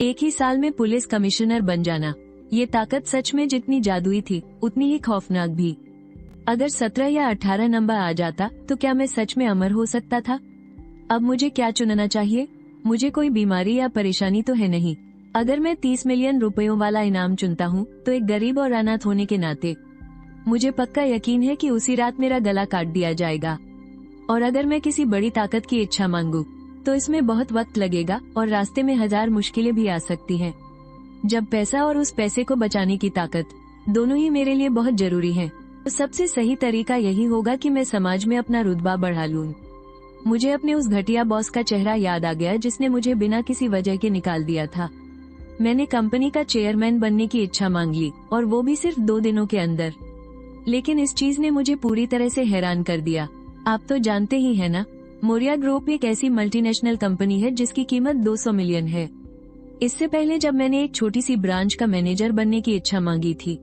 एक ही साल में पुलिस कमिश्नर बन जाना, ये ताकत सच में जितनी जादुई थी उतनी ही खौफनाक भी। अगर 17 या 18 नंबर आ जाता तो क्या मैं सच में अमर हो सकता था? अब मुझे क्या चुनना चाहिए? मुझे कोई बीमारी या परेशानी तो है नहीं। अगर मैं 30 मिलियन रुपयों वाला इनाम चुनता हूँ तो एक गरीब और अनाथ होने के नाते मुझे पक्का यकीन है कि उसी रात मेरा गला काट दिया जाएगा। और अगर मैं किसी बड़ी ताकत की इच्छा मांगू तो इसमें बहुत वक्त लगेगा और रास्ते में 1000 मुश्किलें भी आ सकती हैं। जब पैसा और उस पैसे को बचाने की ताकत दोनों ही मेरे लिए बहुत जरूरी हैं, तो सबसे सही तरीका यही होगा कि मैं समाज में अपना रुतबा बढ़ा लूं। मुझे अपने उस घटिया बॉस का चेहरा याद आ गया जिसने मुझे बिना किसी वजह के निकाल दिया था। मैंने कंपनी का चेयरमैन बनने की इच्छा मांग ली और वो भी सिर्फ 2 दिनों के अंदर। लेकिन इस चीज ने मुझे पूरी तरह से हैरान कर दिया। आप तो जानते ही है ना, मौर्या ग्रुप एक ऐसी मल्टीनेशनल कंपनी है जिसकी कीमत 200 मिलियन है। इससे पहले जब मैंने एक छोटी सी ब्रांच का मैनेजर बनने की इच्छा मांगी थी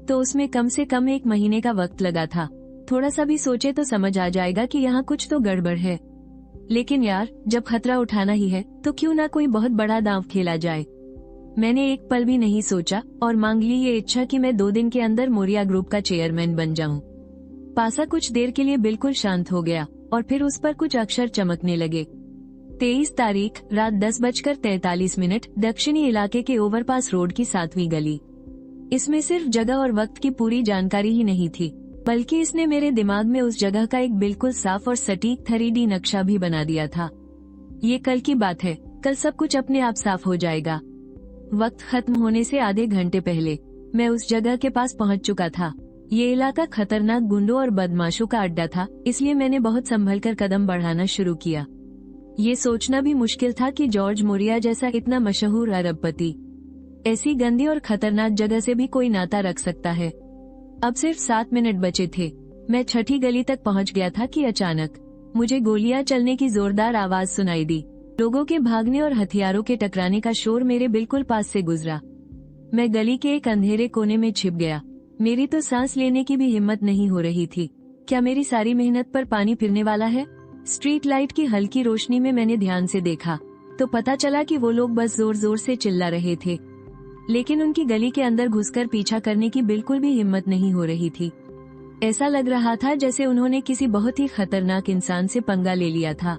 तो उसमें कम से कम 1 महीने का वक्त लगा था। थोड़ा सा भी सोचे तो समझ आ जाएगा कि यहाँ कुछ तो गड़बड़ है। लेकिन यार, जब खतरा उठाना ही है तो क्यों ना कोई बहुत बड़ा दांव खेला जाए। मैंने एक पल भी नहीं सोचा और मांग ली ये इच्छा कि मैं 2 दिन के अंदर मौर्या ग्रुप का चेयरमैन बन जाऊं। पासा कुछ देर के लिए बिल्कुल शांत हो गया और फिर उस पर कुछ अक्षर चमकने लगे। 23 तारीख रात 10:43 दक्षिणी इलाके के ओवरपास रोड की 7वीं गली। इसमें सिर्फ जगह और वक्त की पूरी जानकारी ही नहीं थी, बल्कि इसने मेरे दिमाग में उस जगह का एक बिल्कुल साफ और सटीक 3D नक्शा भी बना दिया था। ये कल की बात है, कल सब कुछ अपने आप साफ हो जाएगा। वक्त खत्म होने से आधे घंटे पहले मैं उस जगह के पास पहुंच चुका था। ये इलाका खतरनाक गुंडों और बदमाशों का अड्डा था, इसलिए मैंने बहुत संभल कर कदम बढ़ाना शुरू किया। ये सोचना भी मुश्किल था कि जॉर्ज मौर्या जैसा इतना मशहूर अरबपति ऐसी गंदी और खतरनाक जगह से भी कोई नाता रख सकता है। अब सिर्फ 7 मिनट बचे थे। मैं 6ठी गली तक पहुंच गया था कि अचानक मुझे गोलियां चलने की जोरदार आवाज सुनाई दी। लोगों के भागने और हथियारों के टकराने का शोर मेरे बिल्कुल पास से गुजरा। मैं गली के एक अंधेरे कोने में छिप गया। मेरी तो सांस लेने की भी हिम्मत नहीं हो रही थी। क्या मेरी सारी मेहनत पर पानी फिरने वाला है? स्ट्रीट लाइट की हल्की रोशनी में मैंने ध्यान से देखा तो पता चला कि वो लोग बस जोर जोर से चिल्ला रहे थे, लेकिन उनकी गली के अंदर घुसकर पीछा करने की बिल्कुल भी हिम्मत नहीं हो रही थी। ऐसा लग रहा था जैसे उन्होंने किसी बहुत ही खतरनाक इंसान से पंगा ले लिया था।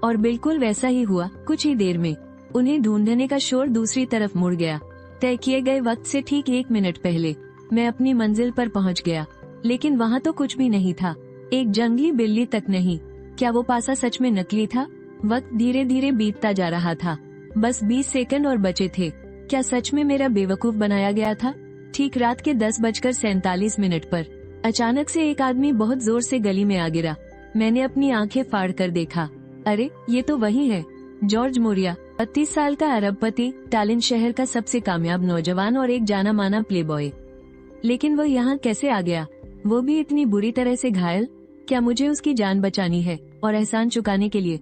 और बिल्कुल वैसा ही हुआ। कुछ ही देर में उन्हें ढूंढने का शोर दूसरी तरफ मुड़ गया। तय किए गए वक्त से ठीक 1 मिनट पहले मैं अपनी मंजिल पर पहुंच गया, लेकिन वहाँ तो कुछ भी नहीं था, एक जंगली बिल्ली तक नहीं। क्या वो पासा सच में नकली था? वक्त धीरे धीरे बीतता जा रहा था। बस 20 सेकंड और बचे थे। क्या सच में मेरा बेवकूफ बनाया गया था? ठीक रात के 10:47 पर अचानक से एक आदमी बहुत जोर से गली में आ गिरा। मैंने अपनी आंखें फाड़ कर देखा। अरे, ये तो वही है, जॉर्ज मौर्या, 32 साल का अरबपति, टैलेंट शहर का सबसे कामयाब नौजवान और एक जाना माना प्लेबॉय। लेकिन वो यहाँ कैसे आ गया, वो भी इतनी बुरी तरह से घायल? क्या मुझे उसकी जान बचानी है और एहसान चुकाने के लिए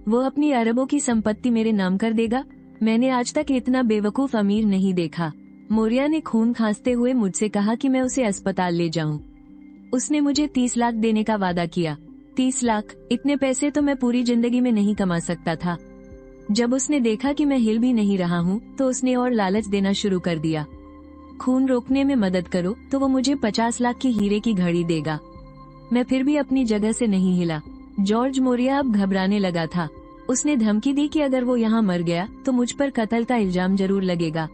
वो अपनी अरबों की संपत्ति मेरे नाम कर देगा? मैंने आज तक इतना बेवकूफ अमीर नहीं देखा। मौर्या ने खून खांसते हुए मुझसे कहा कि मैं उसे अस्पताल ले जाऊं। उसने मुझे 30 लाख देने का वादा किया। 30 लाख, इतने पैसे तो मैं पूरी जिंदगी में नहीं कमा सकता था। जब उसने देखा कि मैं हिल भी नहीं रहा हूँ तो उसने और लालच देना शुरू कर दिया। खून रोकने में मदद करो तो वो मुझे 50 लाख की हीरे की घड़ी देगा। मैं फिर भी अपनी जगह से नहीं हिला। जॉर्ज मौर्या अब घबराने लगा था। उसने धमकी दी कि अगर वो यहाँ मर गया तो मुझ पर कत्ल का इल्जाम जरूर लगेगा।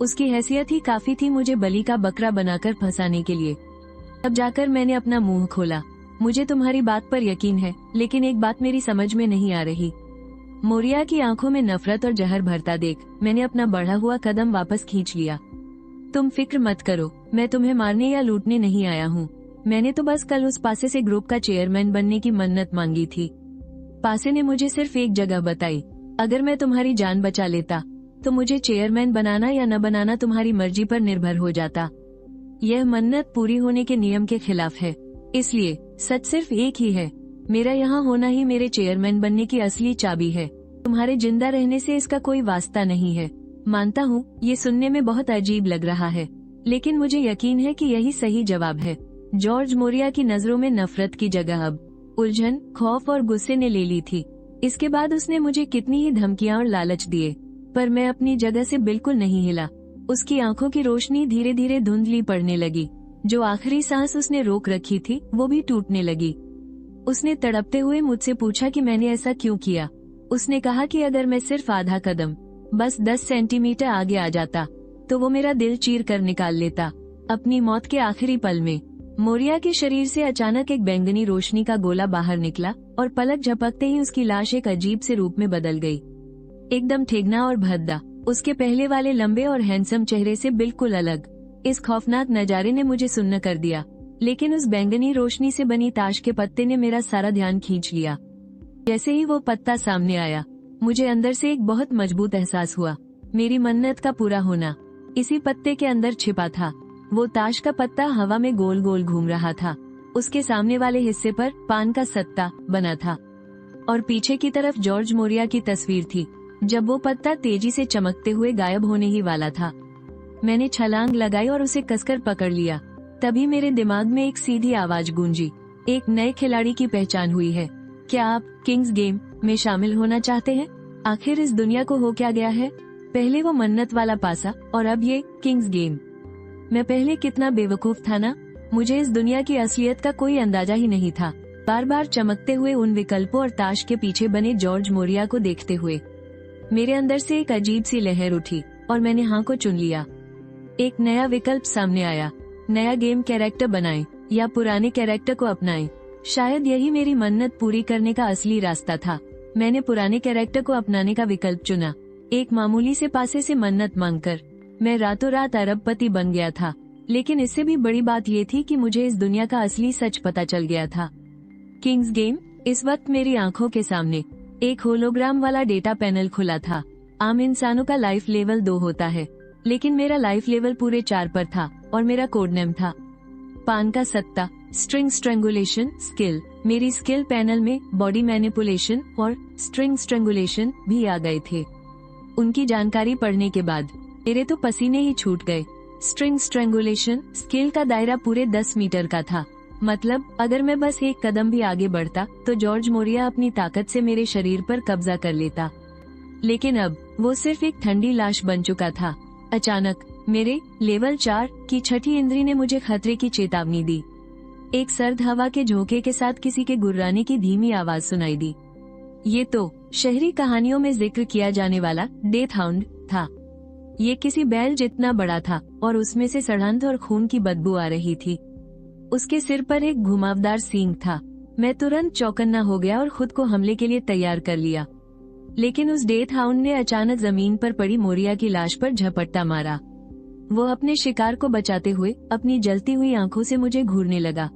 उसकी हैसियत ही काफी थी मुझे बलि का बकरा बनाकर फंसाने के लिए। अब जाकर मैंने अपना मुंह खोला। मुझे तुम्हारी बात पर यकीन है, लेकिन एक बात मेरी समझ में नहीं आ रही। मौर्या की आंखों में नफरत और जहर भरता देख मैंने अपना बढ़ा हुआ कदम वापस खींच लिया। तुम फिक्र मत करो, मैं तुम्हें मारने या लूटने नहीं आया हूँ। मैंने तो बस कल उस पासे से ग्रुप का चेयरमैन बनने की मन्नत मांगी थी। पासे ने मुझे सिर्फ एक जगह बताई। अगर मैं तुम्हारी जान बचा लेता तो मुझे चेयरमैन बनाना या न बनाना तुम्हारी मर्जी पर निर्भर हो जाता। यह मन्नत पूरी होने के नियम के खिलाफ है, इसलिए सच सिर्फ एक ही है। मेरा यहाँ होना ही मेरे चेयरमैन बनने की असली चाबी है। तुम्हारे जिंदा रहने से इसका कोई वास्ता नहीं है। मानता हूँ ये सुनने में बहुत अजीब लग रहा है, लेकिन मुझे यकीन है कि यही सही जवाब है। जॉर्ज मौर्या की नजरों में नफरत की जगह अब उलझन, खौफ और गुस्से ने ले ली थी। इसके बाद उसने मुझे कितनी ही धमकियां और लालच दिए, पर मैं अपनी जगह से बिल्कुल नहीं हिला। उसकी आंखों की रोशनी धीरे धीरे धुंधली पड़ने लगी। जो आखिरी सांस उसने रोक रखी थी वो भी टूटने लगी। उसने तड़पते हुए मुझसे पूछा कि मैंने ऐसा क्यों किया। उसने कहा कि अगर मैं सिर्फ आधा कदम, बस 10 सेंटीमीटर आगे आ जाता तो वो मेरा दिल चीर कर निकाल लेता। अपनी मौत के आखिरी पल में मोरिया के शरीर से अचानक एक बैंगनी रोशनी का गोला बाहर निकला और पलक झपकते ही उसकी लाश एक अजीब से रूप में बदल गई। एकदम ठेगना और भद्दा, उसके पहले वाले लंबे और हैंडसम चेहरे से बिल्कुल अलग। इस खौफनाक नजारे ने मुझे सुन्न कर दिया, लेकिन उस बैंगनी रोशनी से बनी ताश के पत्ते ने मेरा सारा ध्यान खींच लिया। जैसे ही वो पत्ता सामने आया, मुझे अंदर से एक बहुत मजबूत एहसास हुआ। मेरी मन्नत का पूरा होना इसी पत्ते के अंदर छिपा था। वो ताश का पत्ता हवा में गोल गोल घूम रहा था। उसके सामने वाले हिस्से पर पान का सत्ता बना था और पीछे की तरफ जॉर्ज मोरिया की तस्वीर थी। जब वो पत्ता तेजी से चमकते हुए गायब होने ही वाला था, मैंने छलांग लगाई और उसे कसकर पकड़ लिया। तभी मेरे दिमाग में एक सीधी आवाज गूंजी, एक नए खिलाड़ी की पहचान हुई है। क्या आप किंग्स गेम में शामिल होना चाहते हैं? आखिर इस दुनिया को हो क्या गया है? पहले वो मन्नत वाला पासा और अब ये किंग्स गेम। मैं पहले कितना बेवकूफ था ना। मुझे इस दुनिया की असलियत का कोई अंदाजा ही नहीं था। बार बार चमकते हुए उन विकल्पों और ताश के पीछे बने जॉर्ज मोरिया को देखते हुए मेरे अंदर से एक अजीब सी लहर उठी और मैंने हाँ को चुन लिया। एक नया विकल्प सामने आया, नया गेम कैरेक्टर बनाएं या पुराने कैरेक्टर को अपनाएं। शायद यही मेरी मन्नत पूरी करने का असली रास्ता था। मैंने पुराने कैरेक्टर को अपनाने का विकल्प चुना। एक मामूली से पासे से मन्नत मांगकर मैं रातों रात अरबपति बन गया था। लेकिन इससे भी बड़ी बात ये थी कि मुझे इस दुनिया का असली सच पता चल गया था। Kings game. इस वक्त मेरी आंखों के सामने एक होलोग्राम वाला डेटा पैनल खुला था। आम इंसानों का लाइफ लेवल 2 होता है, लेकिन मेरा लाइफ लेवल पूरे 4 पर था और मेरा कोड नेम था पान का सत्ता। String strangulation skill. मेरी स्किल पैनल में बॉडी मैनिपुलेशन और स्ट्रिंग स्ट्रेंगुलेशन भी आ गए थे। उनकी जानकारी पढ़ने के बाद मेरे तो पसीने ही छूट गए। स्ट्रिंग स्ट्रेंगुलेशन स्किल का दायरा पूरे 10 मीटर का था। मतलब अगर मैं बस एक कदम भी आगे बढ़ता तो जॉर्ज मोरिया अपनी ताकत से मेरे शरीर पर कब्जा कर लेता। लेकिन अब वो सिर्फ एक ठंडी लाश बन चुका था। अचानक मेरे लेवल 4 की छठी इंद्री ने मुझे खतरे की चेतावनी दी। एक सर्द हवा के झोंके के साथ किसी के गुर्राने की धीमी आवाज सुनाई दी। ये तो शहरी कहानियों में जिक्र किया जाने वाला डेथ हाउंड था। ये किसी बैल जितना बड़ा था और उसमें से सड़ंत और खून की बदबू आ रही थी। उसके सिर पर एक घुमावदार सींग था। मैं तुरंत चौकन्ना हो गया और खुद को हमले के लिए तैयार कर लिया। लेकिन उस डेथ हाउंड ने अचानक जमीन पर पड़ी मोरिया की लाश पर झपट्टा मारा। वो अपने शिकार को बचाते हुए अपनी जलती हुई आंखों से मुझे घूरने लगा।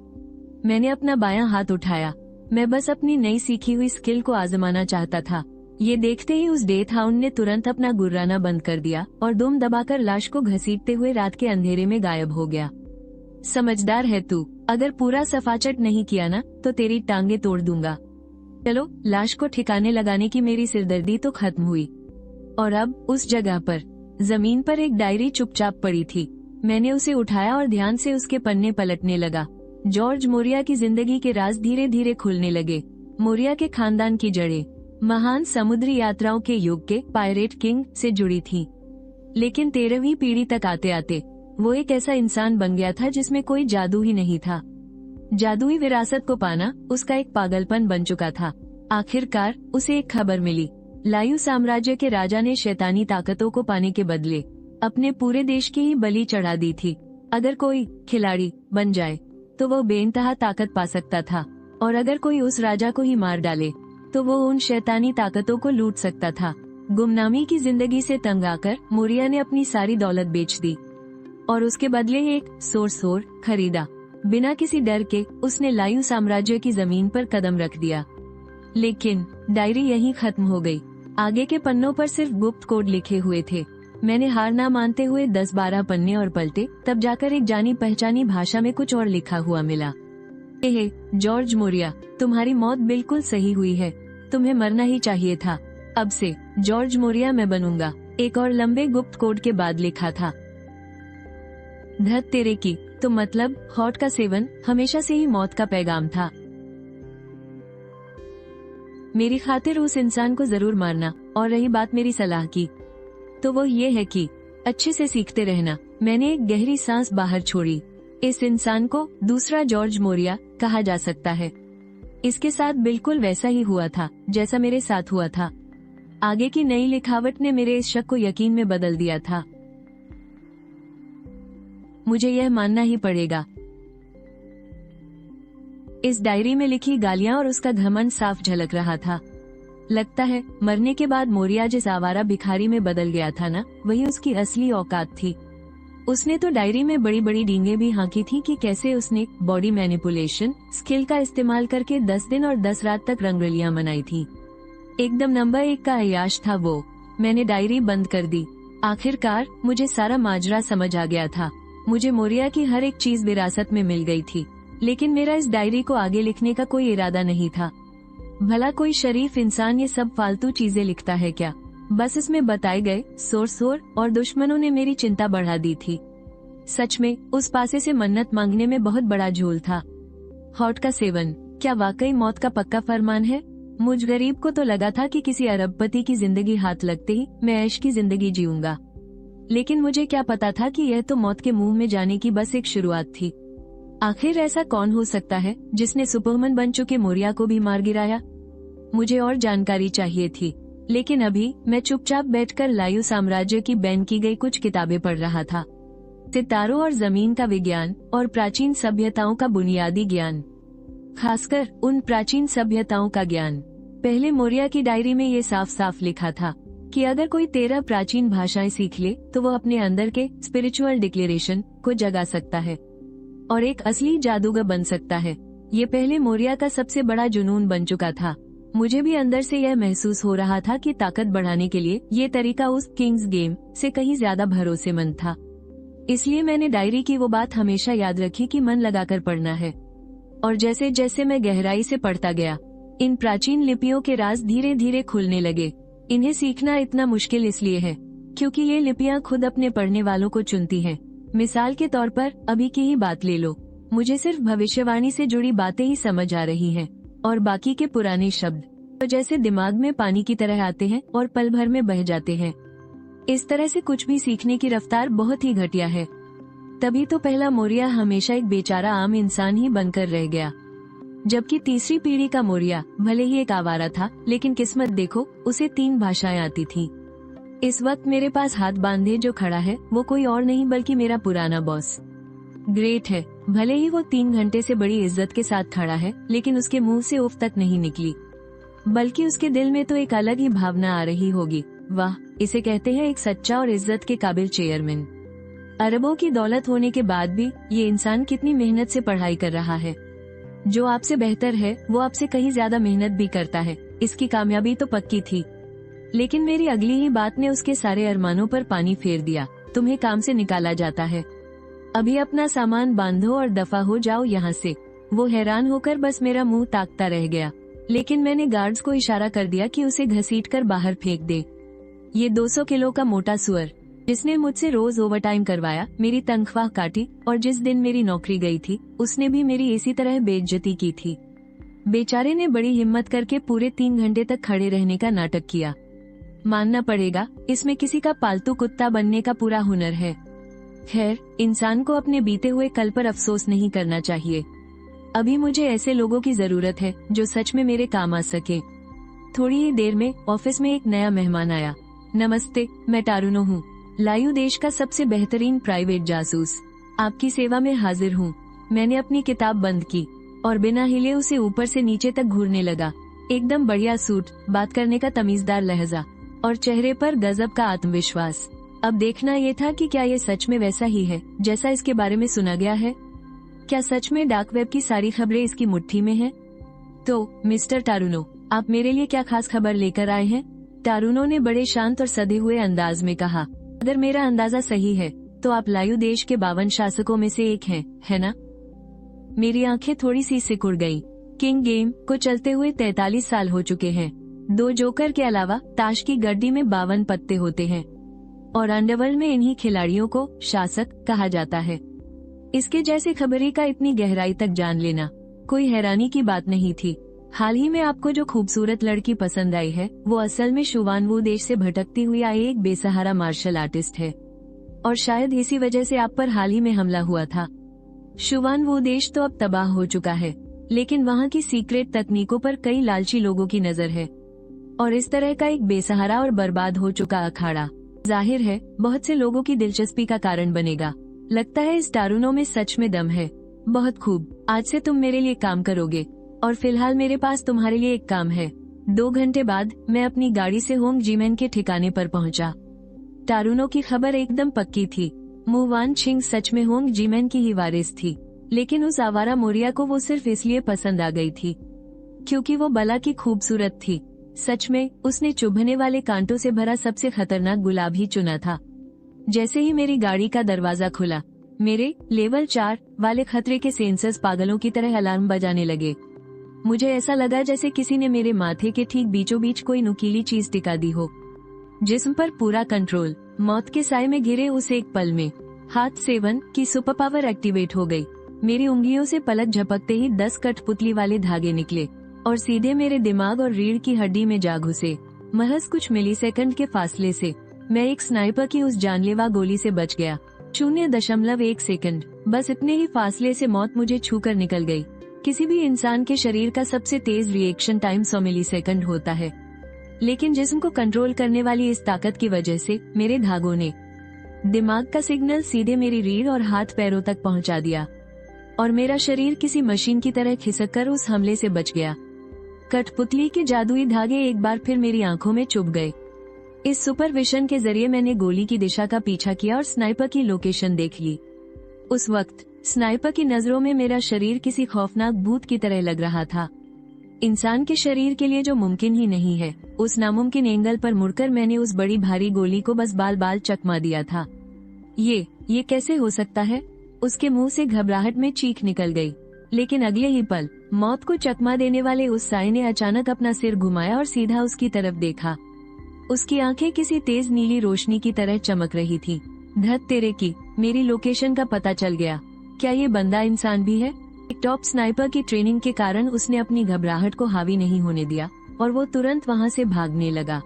मैंने अपना बायां हाथ उठाया। मैं बस अपनी नई सीखी हुई स्किल को आजमाना चाहता था। ये देखते ही उस डेथ हाउंड ने तुरंत अपना गुर्राना बंद कर दिया और दुम दबाकर लाश को घसीटते हुए रात के अंधेरे में गायब हो गया। समझदार है तू। अगर पूरा सफाचट नहीं किया ना तो तेरी टांगे तोड़ दूंगा। चलो, लाश को ठिकाने लगाने की मेरी सिरदर्दी तो खत्म हुई। और अब उस जगह पर जमीन पर एक डायरी चुपचाप पड़ी थी। मैंने उसे उठाया और ध्यान से उसके पन्ने पलटने लगा। जॉर्ज मोरिया की जिंदगी के राज धीरे धीरे खुलने लगे। मोरिया के खानदान की जड़ें महान समुद्री यात्राओं के युग के पायरेट किंग से जुड़ी थी। लेकिन 13वीं पीढ़ी तक आते आते वो एक ऐसा इंसान बन गया था जिसमें कोई जादू ही नहीं था। जादुई विरासत को पाना उसका एक पागलपन बन चुका था। आखिरकार उसे एक खबर मिली। लायू साम्राज्य के राजा ने शैतानी ताकतों को पाने के बदले अपने पूरे देश की ही बलि चढ़ा दी थी। अगर कोई खिलाड़ी बन जाए तो वो बेइंतहा ताकत पा सकता था, और अगर कोई उस राजा को ही मार डाले तो वो उन शैतानी ताकतों को लूट सकता था। गुमनामी की जिंदगी से तंग आकर मोरिया ने अपनी सारी दौलत बेच दी और उसके बदले एक सोर खरीदा। बिना किसी डर के उसने लायू साम्राज्य की जमीन पर कदम रख दिया। लेकिन डायरी यहीं खत्म हो गई। आगे के पन्नों पर सिर्फ गुप्त कोड लिखे हुए थे। मैंने हार ना मानते हुए 10-12 पन्ने और पलटे, तब जाकर एक जानी पहचानी भाषा में कुछ और लिखा हुआ मिला। हे जॉर्ज मोरिया, तुम्हारी मौत बिल्कुल सही हुई है। तुम्हें मरना ही चाहिए था। अब से जॉर्ज मोरिया मैं बनूंगा। एक और लंबे गुप्त कोड के बाद लिखा था, धत तेरे की, तो मतलब हॉट का सेवन हमेशा से ही मौत का पैगाम था। मेरी खातिर उस इंसान को जरूर मारना। और रही बात मेरी सलाह की, तो वो ये है कि अच्छे से सीखते रहना। मैंने एक गहरी सांस बाहर छोड़ी। इस इंसान को दूसरा जॉर्ज मोरिया कहा जा सकता है। इसके साथ बिल्कुल वैसा ही हुआ था जैसा मेरे साथ हुआ था। आगे की नई लिखावट ने मेरे इस शक को यकीन में बदल दिया था। मुझे यह मानना ही पड़ेगा। इस डायरी में लिखी गालियां और उसका घमंड साफ झलक रहा था। लगता है मरने के बाद मोरिया जिस आवारा भिखारी में बदल गया था ना, वही उसकी असली औकात थी। उसने तो डायरी में बड़ी बड़ी डींगे भी हाँकी थी कि कैसे उसने बॉडी मैनिपुलेशन स्किल का इस्तेमाल करके 10 दिन और 10 रात तक रंगरलियां मनाई थी। एकदम नंबर 1 का अय्याश था वो। मैंने डायरी बंद कर दी। आखिरकार मुझे सारा माजरा समझ आ गया था। मुझे मोरिया की हर एक चीज विरासत में मिल गई थी, लेकिन मेरा इस डायरी को आगे लिखने का कोई इरादा नहीं था। भला कोई शरीफ इंसान ये सब फालतू चीजें लिखता है क्या? बस इसमें बताए गए सोर्स और दुश्मनों ने मेरी चिंता बढ़ा दी थी। सच में उस पासे से मन्नत मांगने में बहुत बड़ा झोल था। हॉट का सेवन क्या वाकई मौत का पक्का फरमान है? मुझ गरीब को तो लगा था कि किसी अरबपति की जिंदगी हाथ लगते ही मैं ऐश की जिंदगी जीऊंगा, लेकिन मुझे क्या पता था कि यह तो मौत के मुंह में जाने की बस एक शुरुआत थी। आखिर ऐसा कौन हो सकता है जिसने सुपरमैन बन चुके मोरिया को भी मार गिराया? मुझे और जानकारी चाहिए थी, लेकिन अभी मैं चुपचाप बैठकर लायू साम्राज्य की बैन की गई कुछ किताबें पढ़ रहा था। सितारों और जमीन का विज्ञान और प्राचीन सभ्यताओं का बुनियादी ज्ञान, खासकर उन प्राचीन सभ्यताओं का ज्ञान। पहले मोरिया की डायरी में ये साफ साफ लिखा था कि अगर कोई 13 प्राचीन भाषाएं सीख ले तो वो अपने अंदर के स्पिरिचुअल डिक्लेरेशन को जगा सकता है और एक असली जादूगर बन सकता है। ये पहले मोरिया का सबसे बड़ा जुनून बन चुका था। मुझे भी अंदर से यह महसूस हो रहा था कि ताकत बढ़ाने के लिए ये तरीका उस किंग्स गेम से कहीं ज्यादा भरोसेमंद था। इसलिए मैंने डायरी की वो बात हमेशा याद रखी कि मन लगाकर पढ़ना है। और जैसे जैसे मैं गहराई से पढ़ता गया, इन प्राचीन लिपियों के राज धीरे धीरे खुलने लगे। इन्हें सीखना इतना मुश्किल इसलिए है क्योंकि ये लिपियां खुद अपने पढ़ने वालों को चुनती हैं। मिसाल के तौर पर अभी की ही बात ले लो। मुझे सिर्फ भविष्यवाणी से जुड़ी बातें ही समझ आ रही हैं और बाकी के पुराने शब्द तो जैसे दिमाग में पानी की तरह आते हैं और पल भर में बह जाते हैं। इस तरह से कुछ भी सीखने की रफ्तार बहुत ही घटिया है। तभी तो पहला मोरिया हमेशा एक बेचारा आम इंसान ही बनकर रह गया, जबकि तीसरी पीढ़ी का मोरिया भले ही एक आवारा था, लेकिन किस्मत देखो उसे 3 भाषाएं आती थीं। इस वक्त मेरे पास हाथ बांधे जो खड़ा है वो कोई और नहीं बल्कि मेरा पुराना बॉस। ग्रेट है। भले ही वो 3 घंटे से बड़ी इज्जत के साथ खड़ा है, लेकिन उसके मुंह से उफ तक नहीं निकली, बल्कि उसके दिल में तो एक अलग ही भावना आ रही होगी। वाह, इसे कहते हैं एक सच्चा और इज्जत के काबिल चेयरमैन। अरबों की दौलत होने के बाद भी ये इंसान कितनी मेहनत से पढ़ाई कर रहा है। जो आपसे बेहतर है वो आपसे कहीं ज्यादा मेहनत भी करता है, इसकी कामयाबी तो पक्की थी। लेकिन मेरी अगली ही बात ने उसके सारे अरमानों पर पानी फेर दिया। तुम्हें काम से निकाला जाता है, अभी अपना सामान बांधो और दफा हो जाओ यहाँ से। वो हैरान होकर बस मेरा मुंह ताकता रह गया, लेकिन मैंने गार्ड्स को इशारा कर दिया कि उसे घसीटकर बाहर फेंक दे। ये 200 किलो का मोटा सुअर जिसने मुझसे रोज ओवरटाइम करवाया, मेरी तनख्वाह काटी और जिस दिन मेरी नौकरी गई थी उसने भी मेरी इसी तरह बेइज्जती की थी। बेचारे ने बड़ी हिम्मत करके पूरे 3 घंटे तक खड़े रहने का नाटक किया। मानना पड़ेगा इसमें किसी का पालतू कुत्ता बनने का पूरा हुनर है। खैर, इंसान को अपने बीते हुए कल पर अफसोस नहीं करना चाहिए। अभी मुझे ऐसे लोगों की जरूरत है जो सच में मेरे काम आ सके। थोड़ी ही देर में ऑफिस में एक नया मेहमान आया। नमस्ते, मैं टारुनो हूँ, लायू देश का सबसे बेहतरीन प्राइवेट जासूस। आपकी सेवा में हाजिर हूँ। मैंने अपनी किताब बंद की और बिना हिले उसे ऊपर से नीचे तक घूरने लगा। एकदम बढ़िया सूट, बात करने का तमीजदार लहजा और चेहरे पर गजब का आत्मविश्वास। अब देखना ये था कि क्या ये सच में वैसा ही है जैसा इसके बारे में सुना गया है। क्या सच में डार्क वेब की सारी खबरें इसकी मुट्ठी में हैं? तो मिस्टर टारुनो, आप मेरे लिए क्या खास खबर लेकर आए हैं? टारुनो ने बड़े शांत और सधे हुए अंदाज में कहा। अगर मेरा अंदाजा सही है तो आप लायू देश के 52 शासकों में से एक हैं, है ना? मेरी आंखें थोड़ी सी सिकुड़ गईं। किंग गेम को चलते हुए 43 साल हो चुके हैं। 2 जोकर के अलावा ताश की गड्डी में 52 पत्ते होते हैं और अंडरवर्ल्ड में इन्हीं खिलाड़ियों को शासक कहा जाता है। इसके जैसे खबरी का इतनी गहराई तक जान लेना कोई हैरानी की बात नहीं थी। हाल ही में आपको जो खूबसूरत लड़की पसंद आई है वो असल में शुवान वू देश से भटकती हुई आई एक बेसहारा मार्शल आर्टिस्ट है, और शायद इसी वजह से आप पर हाल ही में हमला हुआ था। शुवान वू देश तो अब तबाह हो चुका है, लेकिन वहाँ की सीक्रेट तकनीकों पर कई लालची लोगों की नजर है, और इस तरह का एक बेसहारा और बर्बाद हो चुका अखाड़ा जाहिर है बहुत से लोगों की दिलचस्पी का कारण बनेगा। लगता है इस टारूनों में सच में दम है। बहुत खूब, आज से तुम मेरे लिए काम करोगे, और फिलहाल मेरे पास तुम्हारे लिए एक काम है। 2 घंटे बाद मैं अपनी गाड़ी से होंग जीमैन के ठिकाने पर पहुंचा। टारूनों की खबर एकदम पक्की थी। मुवान छिंग सच में होंग जीमैन की ही वारिस थी, लेकिन उस आवारा मोरिया को वो सिर्फ इसलिए पसंद आ गई थी क्योंकि वो बला की खूबसूरत थी। सच में उसने चुभने वाले कांटों से भरा सबसे खतरनाक गुलाब ही चुना था। जैसे ही मेरी गाड़ी का दरवाजा खुला, मेरे लेवल 4 वाले खतरे के सेंसर्स पागलों की तरह अलार्म बजाने लगे। मुझे ऐसा लगा जैसे किसी ने मेरे माथे के ठीक बीचों बीच कोई नुकीली चीज टिका दी हो। जिस्म पर पूरा कंट्रोल। मौत के साए में घिरे उस एक पल में हाथ 7 की सुपर पावर एक्टिवेट हो गई। मेरी उंगलियों से पलक झपकते ही 10 कठपुतली वाले धागे निकले और सीधे मेरे दिमाग और रीढ़ की हड्डी में जा घुसे। महज कुछ मिलीसेकंड के फासले से मैं एक स्नाइपर की उस जानलेवा गोली से बच गया। 0.1 सेकंड, बस इतने ही फासले से मौत मुझे छूकर निकल गई। किसी भी इंसान के शरीर का सबसे तेज रिएक्शन टाइम 100 मिलीसेकंड होता है, लेकिन जिस्म को कंट्रोल करने वाली इस ताकत की वजह से मेरे धागों ने दिमाग का सिग्नल सीधे मेरी रीढ़ और हाथ पैरों तक पहुंचा दिया, और मेरा शरीर किसी मशीन की तरह खिसककर उस हमले से बच गया। कठपुतली के जादुई धागे एक बार फिर मेरी आंखों में चुभ गए। इस सुपरविजन के जरिए मैंने गोली की दिशा का पीछा किया और स्नाइपर की लोकेशन देख ली। उस वक्त स्नाइपर की नजरों में मेरा शरीर किसी खौफनाक भूत की तरह लग रहा था। इंसान के शरीर के लिए जो मुमकिन ही नहीं है, उस नामुमकिन एंगल पर मुड़कर मैंने उस बड़ी भारी गोली को बस बाल बाल चकमा दिया था। ये कैसे हो सकता है? उसके मुंह से घबराहट में चीख निकल गई, लेकिन अगले ही पल मौत को चकमा देने वाले उस साए ने अचानक अपना सिर घुमाया और सीधा उसकी तरफ देखा। उसकी आंखें किसी तेज नीली रोशनी की तरह चमक रही थी। धत तेरे की, मेरी लोकेशन का पता चल गया। क्या ये बंदा इंसान भी है? एक टॉप स्नाइपर की ट्रेनिंग के कारण उसने अपनी घबराहट को हावी नहीं होने दिया और वो तुरंत वहाँ से भागने लगा।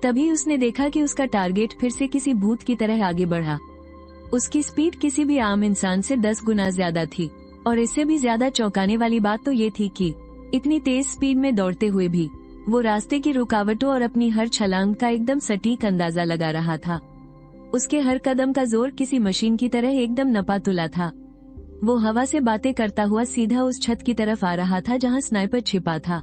तभी उसने देखा कि उसका टारगेट फिर से किसी भूत की तरह आगे बढ़ा। उसकी स्पीड किसी भी आम इंसान से 10 गुना ज्यादा थी, और इससे भी ज्यादा चौंकाने वाली बात तो ये थी कि इतनी तेज स्पीड में दौड़ते हुए भी वो रास्ते की रुकावटों और अपनी हर छलांग का एकदम सटीक अंदाजा लगा रहा था। उसके हर कदम का जोर किसी मशीन की तरह एकदम नपा तुला था। वो हवा से बातें करता हुआ सीधा उस छत की तरफ आ रहा था जहाँ स्नाइपर छिपा था।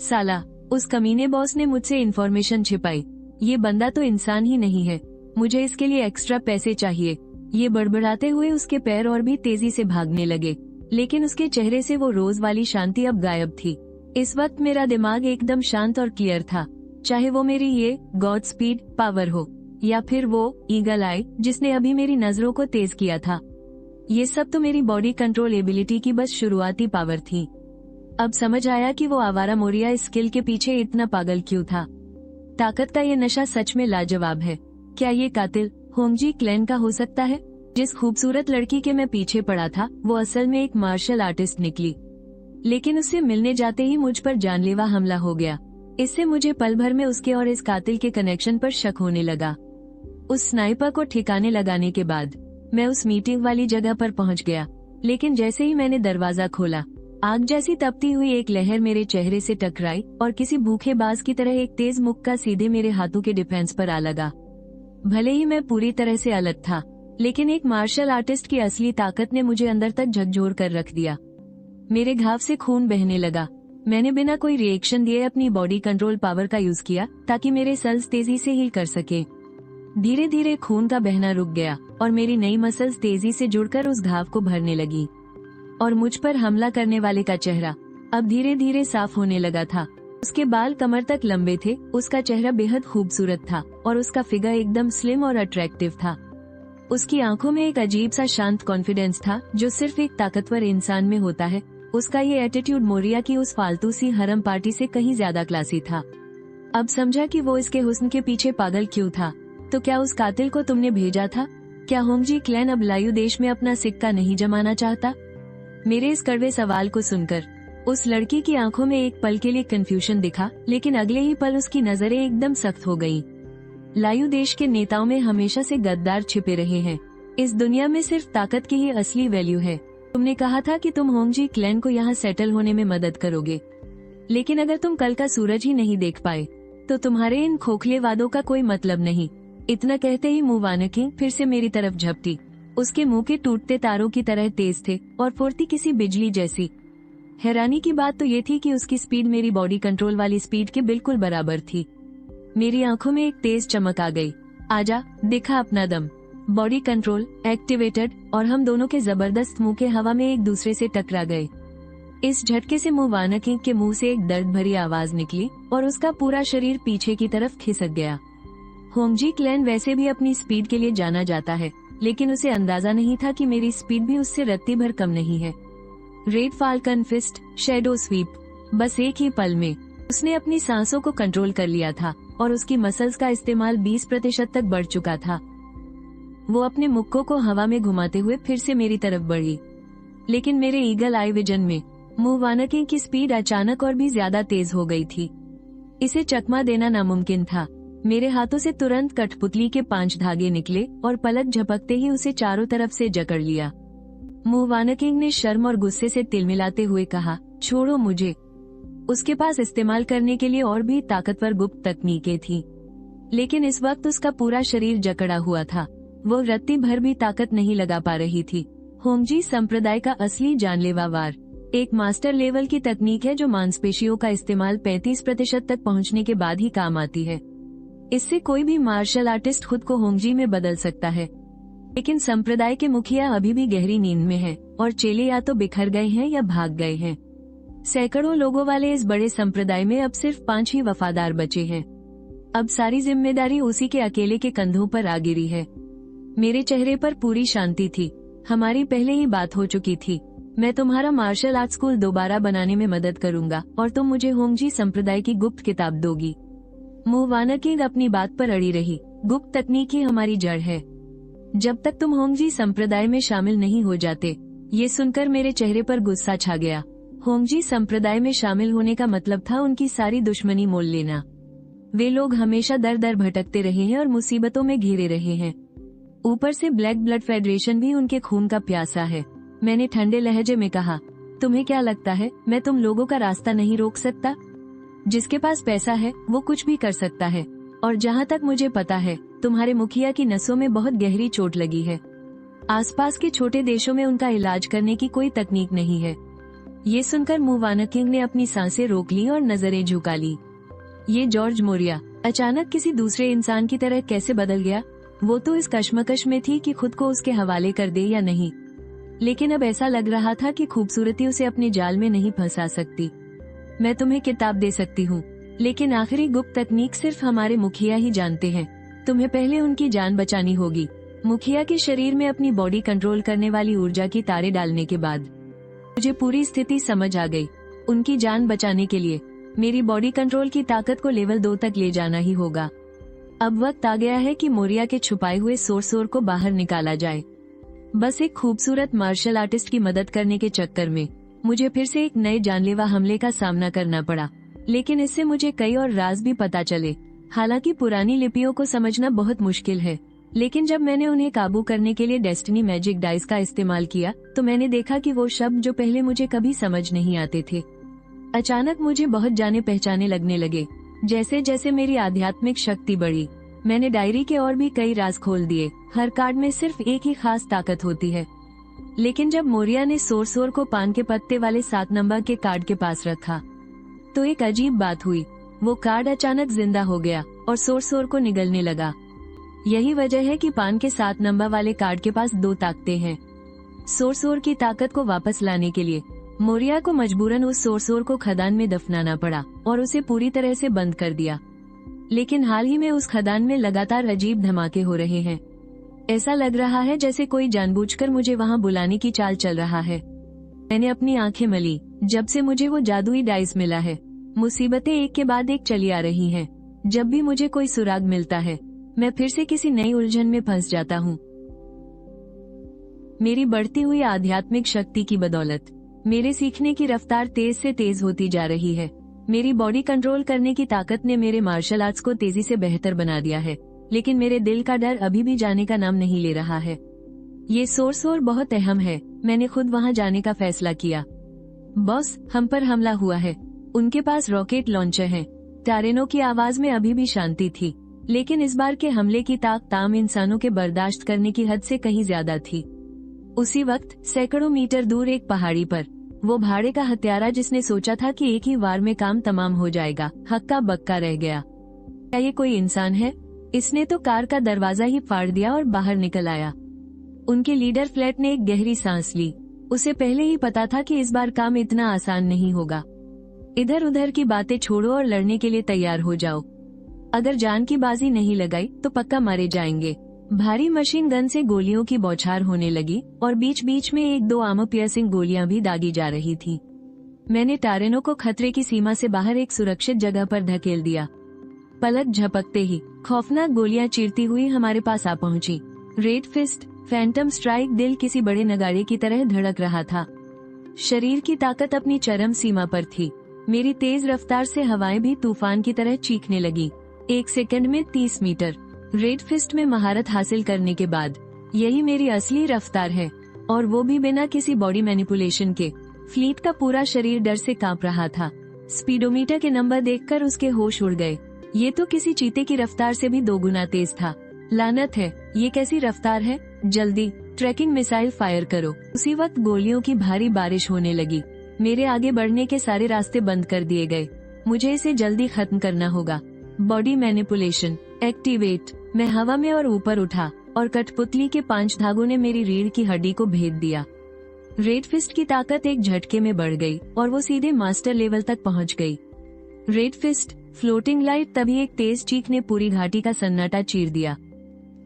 साला, उस कमीने बॉस ने मुझसे इन्फॉर्मेशन छिपाई। ये बंदा तो इंसान ही नहीं है, मुझे इसके लिए एक्स्ट्रा पैसे चाहिए। ये बड़बड़ाते हुए उसके पैर और भी तेजी से भागने लगे, लेकिन उसके चेहरे से वो रोज वाली शांति अब गायब थी। इस वक्त मेरा दिमाग एकदम शांत और क्लियर था, चाहे वो मेरी ये गॉड स्पीड पावर हो या फिर वो ईगल आई जिसने अभी मेरी नजरों को तेज किया था। ये सब तो मेरी बॉडी कंट्रोल एबिलिटी की बस शुरुआती पावर थी। अब समझ आया कि वो आवारा मोरिया इस स्किल के पीछे इतना पागल क्यों था। ताकत का ये नशा सच में लाजवाब है। क्या ये कातिल होंगजी क्लैन का हो सकता है? जिस खूबसूरत लड़की के मैं पीछे पड़ा था वो असल में एक मार्शल आर्टिस्ट निकली, लेकिन उससे मिलने जाते ही मुझ पर जानलेवा हमला हो गया। इससे मुझे पल भर में उसके और इस कातिल के कनेक्शन पर शक होने लगा। उस स्नाइपर को ठिकाने लगाने के बाद मैं उस मीटिंग वाली जगह पर पहुंच गया, लेकिन जैसे ही मैंने दरवाजा खोला, आग जैसी तपती हुई एक लहर मेरे चेहरे से टकराई और किसी भूखे बाज की तरह एक तेज मुक्का सीधे मेरे हाथों के डिफेंस पर आ लगा। भले ही मैं पूरी तरह से अलग था, लेकिन एक मार्शल आर्टिस्ट की असली ताकत ने मुझे अंदर तक झकझोर कर रख दिया। मेरे घाव से खून बहने लगा। मैंने बिना कोई रिएक्शन दिए अपनी बॉडी कंट्रोल पावर का यूज किया ताकि मेरे सेल्स तेजी से हील कर सके। धीरे धीरे खून का बहना रुक गया और मेरी नई मसल्स तेजी से जुड़कर उस घाव को भरने लगी, और मुझ पर हमला करने वाले का चेहरा अब धीरे धीरे साफ होने लगा था। उसके बाल कमर तक लंबे थे, उसका चेहरा बेहद खूबसूरत था और उसका फिगर एकदम स्लिम और अट्रैक्टिव था। उसकी आंखों में एक अजीब सा शांत कॉन्फिडेंस था जो सिर्फ एक ताकतवर इंसान में होता है। उसका ये एटीट्यूड मोरिया की उस फालतू सी हरम पार्टी से कहीं ज्यादा क्लासी था। अब समझा कि वो इसके हुस्न के पीछे पागल क्यों था। तो क्या उस कातिल को तुमने भेजा था? क्या होंगजी क्लैन अब लायू देश में अपना सिक्का नहीं जमाना चाहता? मेरे इस कड़वे सवाल को सुनकर उस लड़की की आंखों में एक पल के लिए कंफ्यूजन दिखा, लेकिन अगले ही पल उसकी नजरें एकदम सख्त हो गईं। लायू देश के नेताओं में हमेशा से गद्दार छिपे रहे हैं। इस दुनिया में सिर्फ ताकत की ही असली वैल्यू है। तुमने कहा था कि तुम होंगजी क्लैन को यहाँ सेटल होने में मदद करोगे, लेकिन अगर तुम कल का सूरज ही नहीं देख पाए तो तुम्हारे इन खोखले वादों का कोई मतलब नहीं। इतना कहते ही मु वानकिंग फिर से मेरी तरफ झपटी। उसके मुंह के टूटते तारों की तरह तेज थे और फुर्ती किसी बिजली जैसी। हैरानी की बात तो ये थी कि उसकी स्पीड मेरी बॉडी कंट्रोल वाली स्पीड के बिल्कुल बराबर थी। मेरी आंखों में एक तेज चमक आ गई। आजा, दिखा अपना दम। बॉडी कंट्रोल एक्टिवेटेड और हम दोनों के जबरदस्त मुंह के हवा में एक दूसरे से टकरा गए। इस झटके से मु वानकिंग के मुंह से एक दर्द भरी आवाज निकली और उसका पूरा शरीर पीछे की तरफ खिसक गया। होंगजी क्लैन वैसे भी अपनी स्पीड के लिए जाना जाता है, लेकिन उसे अंदाजा नहीं था कि मेरी स्पीड भी उससे रत्ती भर कम नहीं है। Red falcon fist, shadow sweep, बस एक ही पल में उसने अपनी सांसों को कंट्रोल कर लिया था और उसकी मसल्स का इस्तेमाल 20% तक बढ़ चुका था। वो अपने मुक्कों को हवा में घुमाते हुए फिर से मेरी तरफ बढ़ी, लेकिन मेरे ईगल आई विजन में मु वानकिंग की स्पीड अचानक और भी ज्यादा तेज हो गई थी। इसे चकमा देना नामुमकिन था। मेरे हाथों से तुरंत कठपुतली के 5 धागे निकले और पलक झपकते ही उसे चारों तरफ से जकड़ लिया। मु वानकिंग ने शर्म और गुस्से से तिलमिलाते हुए कहा, छोड़ो मुझे। उसके पास इस्तेमाल करने के लिए और भी ताकतवर गुप्त तकनीकें थी, लेकिन इस वक्त उसका पूरा शरीर जकड़ा हुआ था। वो रत्ती भर भी ताकत नहीं लगा पा रही थी। होंगजी संप्रदाय का असली जानलेवा वार एक मास्टर लेवल की तकनीक है जो मांसपेशियों का इस्तेमाल 35% तक पहुंचने के बाद ही काम आती है। इससे कोई भी मार्शल आर्टिस्ट खुद को होंगजी में बदल सकता है, लेकिन संप्रदाय के मुखिया अभी भी गहरी नींद में हैं और चेले या तो बिखर गए हैं या भाग गए हैं। सैकड़ों लोगों वाले इस बड़े संप्रदाय में अब सिर्फ 5 ही वफादार बचे हैं। अब सारी जिम्मेदारी उसी के अकेले के कंधों पर आ गिरी है। मेरे चेहरे पर पूरी शांति थी। हमारी पहले ही बात हो चुकी थी। मैं तुम्हारा मार्शल आर्ट स्कूल दोबारा बनाने में मदद करूंगा और तुम मुझे होंगजी संप्रदाय की गुप्त किताब दोगी। मु वानकिंग अपनी बात पर अड़ी रही। गुप्त तकनीक ही हमारी जड़ है। जब तक तुम होंगजी संप्रदाय में शामिल नहीं हो जाते। ये सुनकर मेरे चेहरे पर गुस्सा छा गया। होंगजी संप्रदाय में शामिल होने का मतलब था उनकी सारी दुश्मनी मोल लेना। वे लोग हमेशा दर दर भटकते रहे हैं और मुसीबतों में घिरे रहे हैं। ऊपर से ब्लैक ब्लड फेडरेशन भी उनके खून का प्यासा है। मैंने ठंडे लहजे में कहा, तुम्हें क्या लगता है मैं तुम लोगों का रास्ता नहीं रोक सकता? जिसके पास पैसा है वो कुछ भी कर सकता है, और जहाँ तक मुझे पता है तुम्हारे मुखिया की नसों में बहुत गहरी चोट लगी है। आसपास के छोटे देशों में उनका इलाज करने की कोई तकनीक नहीं है। ये सुनकर मु वानकिंग ने अपनी सांसें रोक ली और नजरें झुका ली। ये जॉर्ज मोरिया अचानक किसी दूसरे इंसान की तरह कैसे बदल गया? वो तो इस कश्मकश में थी कि खुद को उसके हवाले कर दे या नहीं, लेकिन अब ऐसा लग रहा था कि खूबसूरती उसे अपने जाल में नहीं फंसा सकती। मैं तुम्हें किताब दे सकती हूँ, लेकिन आखिरी गुप्त तकनीक सिर्फ हमारे मुखिया ही जानते हैं। तुम्हें पहले उनकी जान बचानी होगी। मुखिया के शरीर में अपनी बॉडी कंट्रोल करने वाली ऊर्जा की तारे डालने के बाद मुझे पूरी स्थिति समझ आ गई। उनकी जान बचाने के लिए मेरी बॉडी कंट्रोल की ताकत को लेवल 2 तक ले जाना ही होगा। अब वक्त आ गया है कि मोरिया के छुपाए हुए सोर्सोर को बाहर निकाला जाए। बस एक खूबसूरत मार्शल आर्टिस्ट की मदद करने के चक्कर में मुझे फिर से एक नए जानलेवा हमले का सामना करना पड़ा, लेकिन इससे मुझे कई और राज भी पता चले। हालांकि पुरानी लिपियों को समझना बहुत मुश्किल है, लेकिन जब मैंने उन्हें काबू करने के लिए डेस्टिनी मैजिक डाइस का इस्तेमाल किया तो मैंने देखा कि वो शब्द जो पहले मुझे कभी समझ नहीं आते थे, अचानक मुझे बहुत जाने पहचाने लगने लगे। जैसे जैसे मेरी आध्यात्मिक शक्ति बढ़ी, मैंने डायरी के और भी कई राज खोल दिए। हर कार्ड में सिर्फ एक ही खास ताकत होती है, लेकिन जब मोरिया ने सोरसोर को पान के पत्ते वाले 7 नंबर के कार्ड के पास रखा तो एक अजीब बात हुई। वो कार्ड अचानक जिंदा हो गया और सोरसोर को निगलने लगा। यही वजह है कि पान के 7 नंबर वाले कार्ड के पास 2 ताकतें हैं। सोरसोर की ताकत को वापस लाने के लिए मोरिया को मजबूरन उस सोरसोर को खदान में दफनाना पड़ा और उसे पूरी तरह से बंद कर दिया। लेकिन हाल ही में उस खदान में लगातार अजीब धमाके हो रहे हैं। ऐसा लग रहा है जैसे कोई जानबूझकर मुझे वहां बुलाने की चाल चल रहा है। मैंने अपनी आंखें मली जब से मुझे वो जादुई डाइस मिला है। मुसीबतें एक के बाद एक चली आ रही हैं। जब भी मुझे कोई सुराग मिलता है मैं फिर से किसी नई उलझन में फंस जाता हूँ। मेरी बढ़ती हुई आध्यात्मिक शक्ति की बदौलत मेरे सीखने की रफ्तार तेज से तेज होती जा रही है। मेरी बॉडी कंट्रोल करने की ताकत ने मेरे मार्शल आर्ट्स को तेजी से बेहतर बना दिया है, लेकिन मेरे दिल का डर अभी भी जाने का नाम नहीं ले रहा है। ये शोर बहुत अहम है। मैंने खुद वहाँ जाने का फैसला किया। बॉस, हम पर हमला हुआ है। उनके पास रॉकेट लॉन्चर है। टारेनो की आवाज में अभी भी शांति थी, लेकिन इस बार के हमले की ताकत आम इंसानों के बर्दाश्त करने की हद से कहीं ज्यादा थी। उसी वक्त सैकड़ों मीटर दूर एक पहाड़ी पर वो भाड़े का हत्यारा जिसने सोचा था कि एक ही वार में काम तमाम हो जाएगा, हक्का बक्का रह गया। क्या ये कोई इंसान है? इसने तो कार का दरवाजा ही फाड़ दिया और बाहर निकल आया। उनके लीडर फ्लैट ने एक गहरी सांस ली। उसे पहले ही पता था कि इस बार काम इतना आसान नहीं होगा। इधर उधर की बातें छोड़ो और लड़ने के लिए तैयार हो जाओ। अगर जान की बाजी नहीं लगाई तो पक्का मारे जाएंगे। भारी मशीन गन से गोलियों की बौछार होने लगी और बीच बीच में एक दो आर्मर पियर्सिंग गोलियां भी दागी जा रही थी। मैंने टारेनो को खतरे की सीमा से बाहर एक सुरक्षित जगह पर धकेल दिया। पलक झपकते ही खौफनाक गोलियां चीरती हुई हमारे पास आ पहुंची। रेड फिस्ट, फैंटम स्ट्राइक, दिल किसी बड़े नगाड़े की तरह धड़क रहा था। शरीर की ताकत अपनी चरम सीमा पर थी। मेरी तेज रफ्तार से हवाएं भी तूफान की तरह चीखने लगी। 1 सेकंड में 30 मीटर। रेड फिस्ट में महारत हासिल करने के बाद यही मेरी असली रफ्तार है, और वो भी बिना किसी बॉडी मैनिपुलेशन के। फ्लीट का पूरा शरीर डर से कांप रहा था। स्पीडोमीटर के नंबर देखकर उसके होश उड़ गए। ये तो किसी चीते की रफ्तार से भी 2 गुना तेज था। लानत है, ये कैसी रफ्तार है? जल्दी ट्रैकिंग मिसाइल फायर करो। उसी वक्त गोलियों की भारी बारिश होने लगी। मेरे आगे बढ़ने के सारे रास्ते बंद कर दिए गए। मुझे इसे जल्दी खत्म करना होगा। Body manipulation activate. मैं हवा में और ऊपर उठा और कठपुतली के 5 धागों ने मेरी रीढ़ की हड्डी को भेद दिया। रेड फिस्ट की ताकत एक झटके में बढ़ गई और वो सीधे मास्टर लेवल तक पहुंच गई। Red fist, floating light. तभी एक तेज चीख ने पूरी घाटी का सन्नाटा चीर दिया।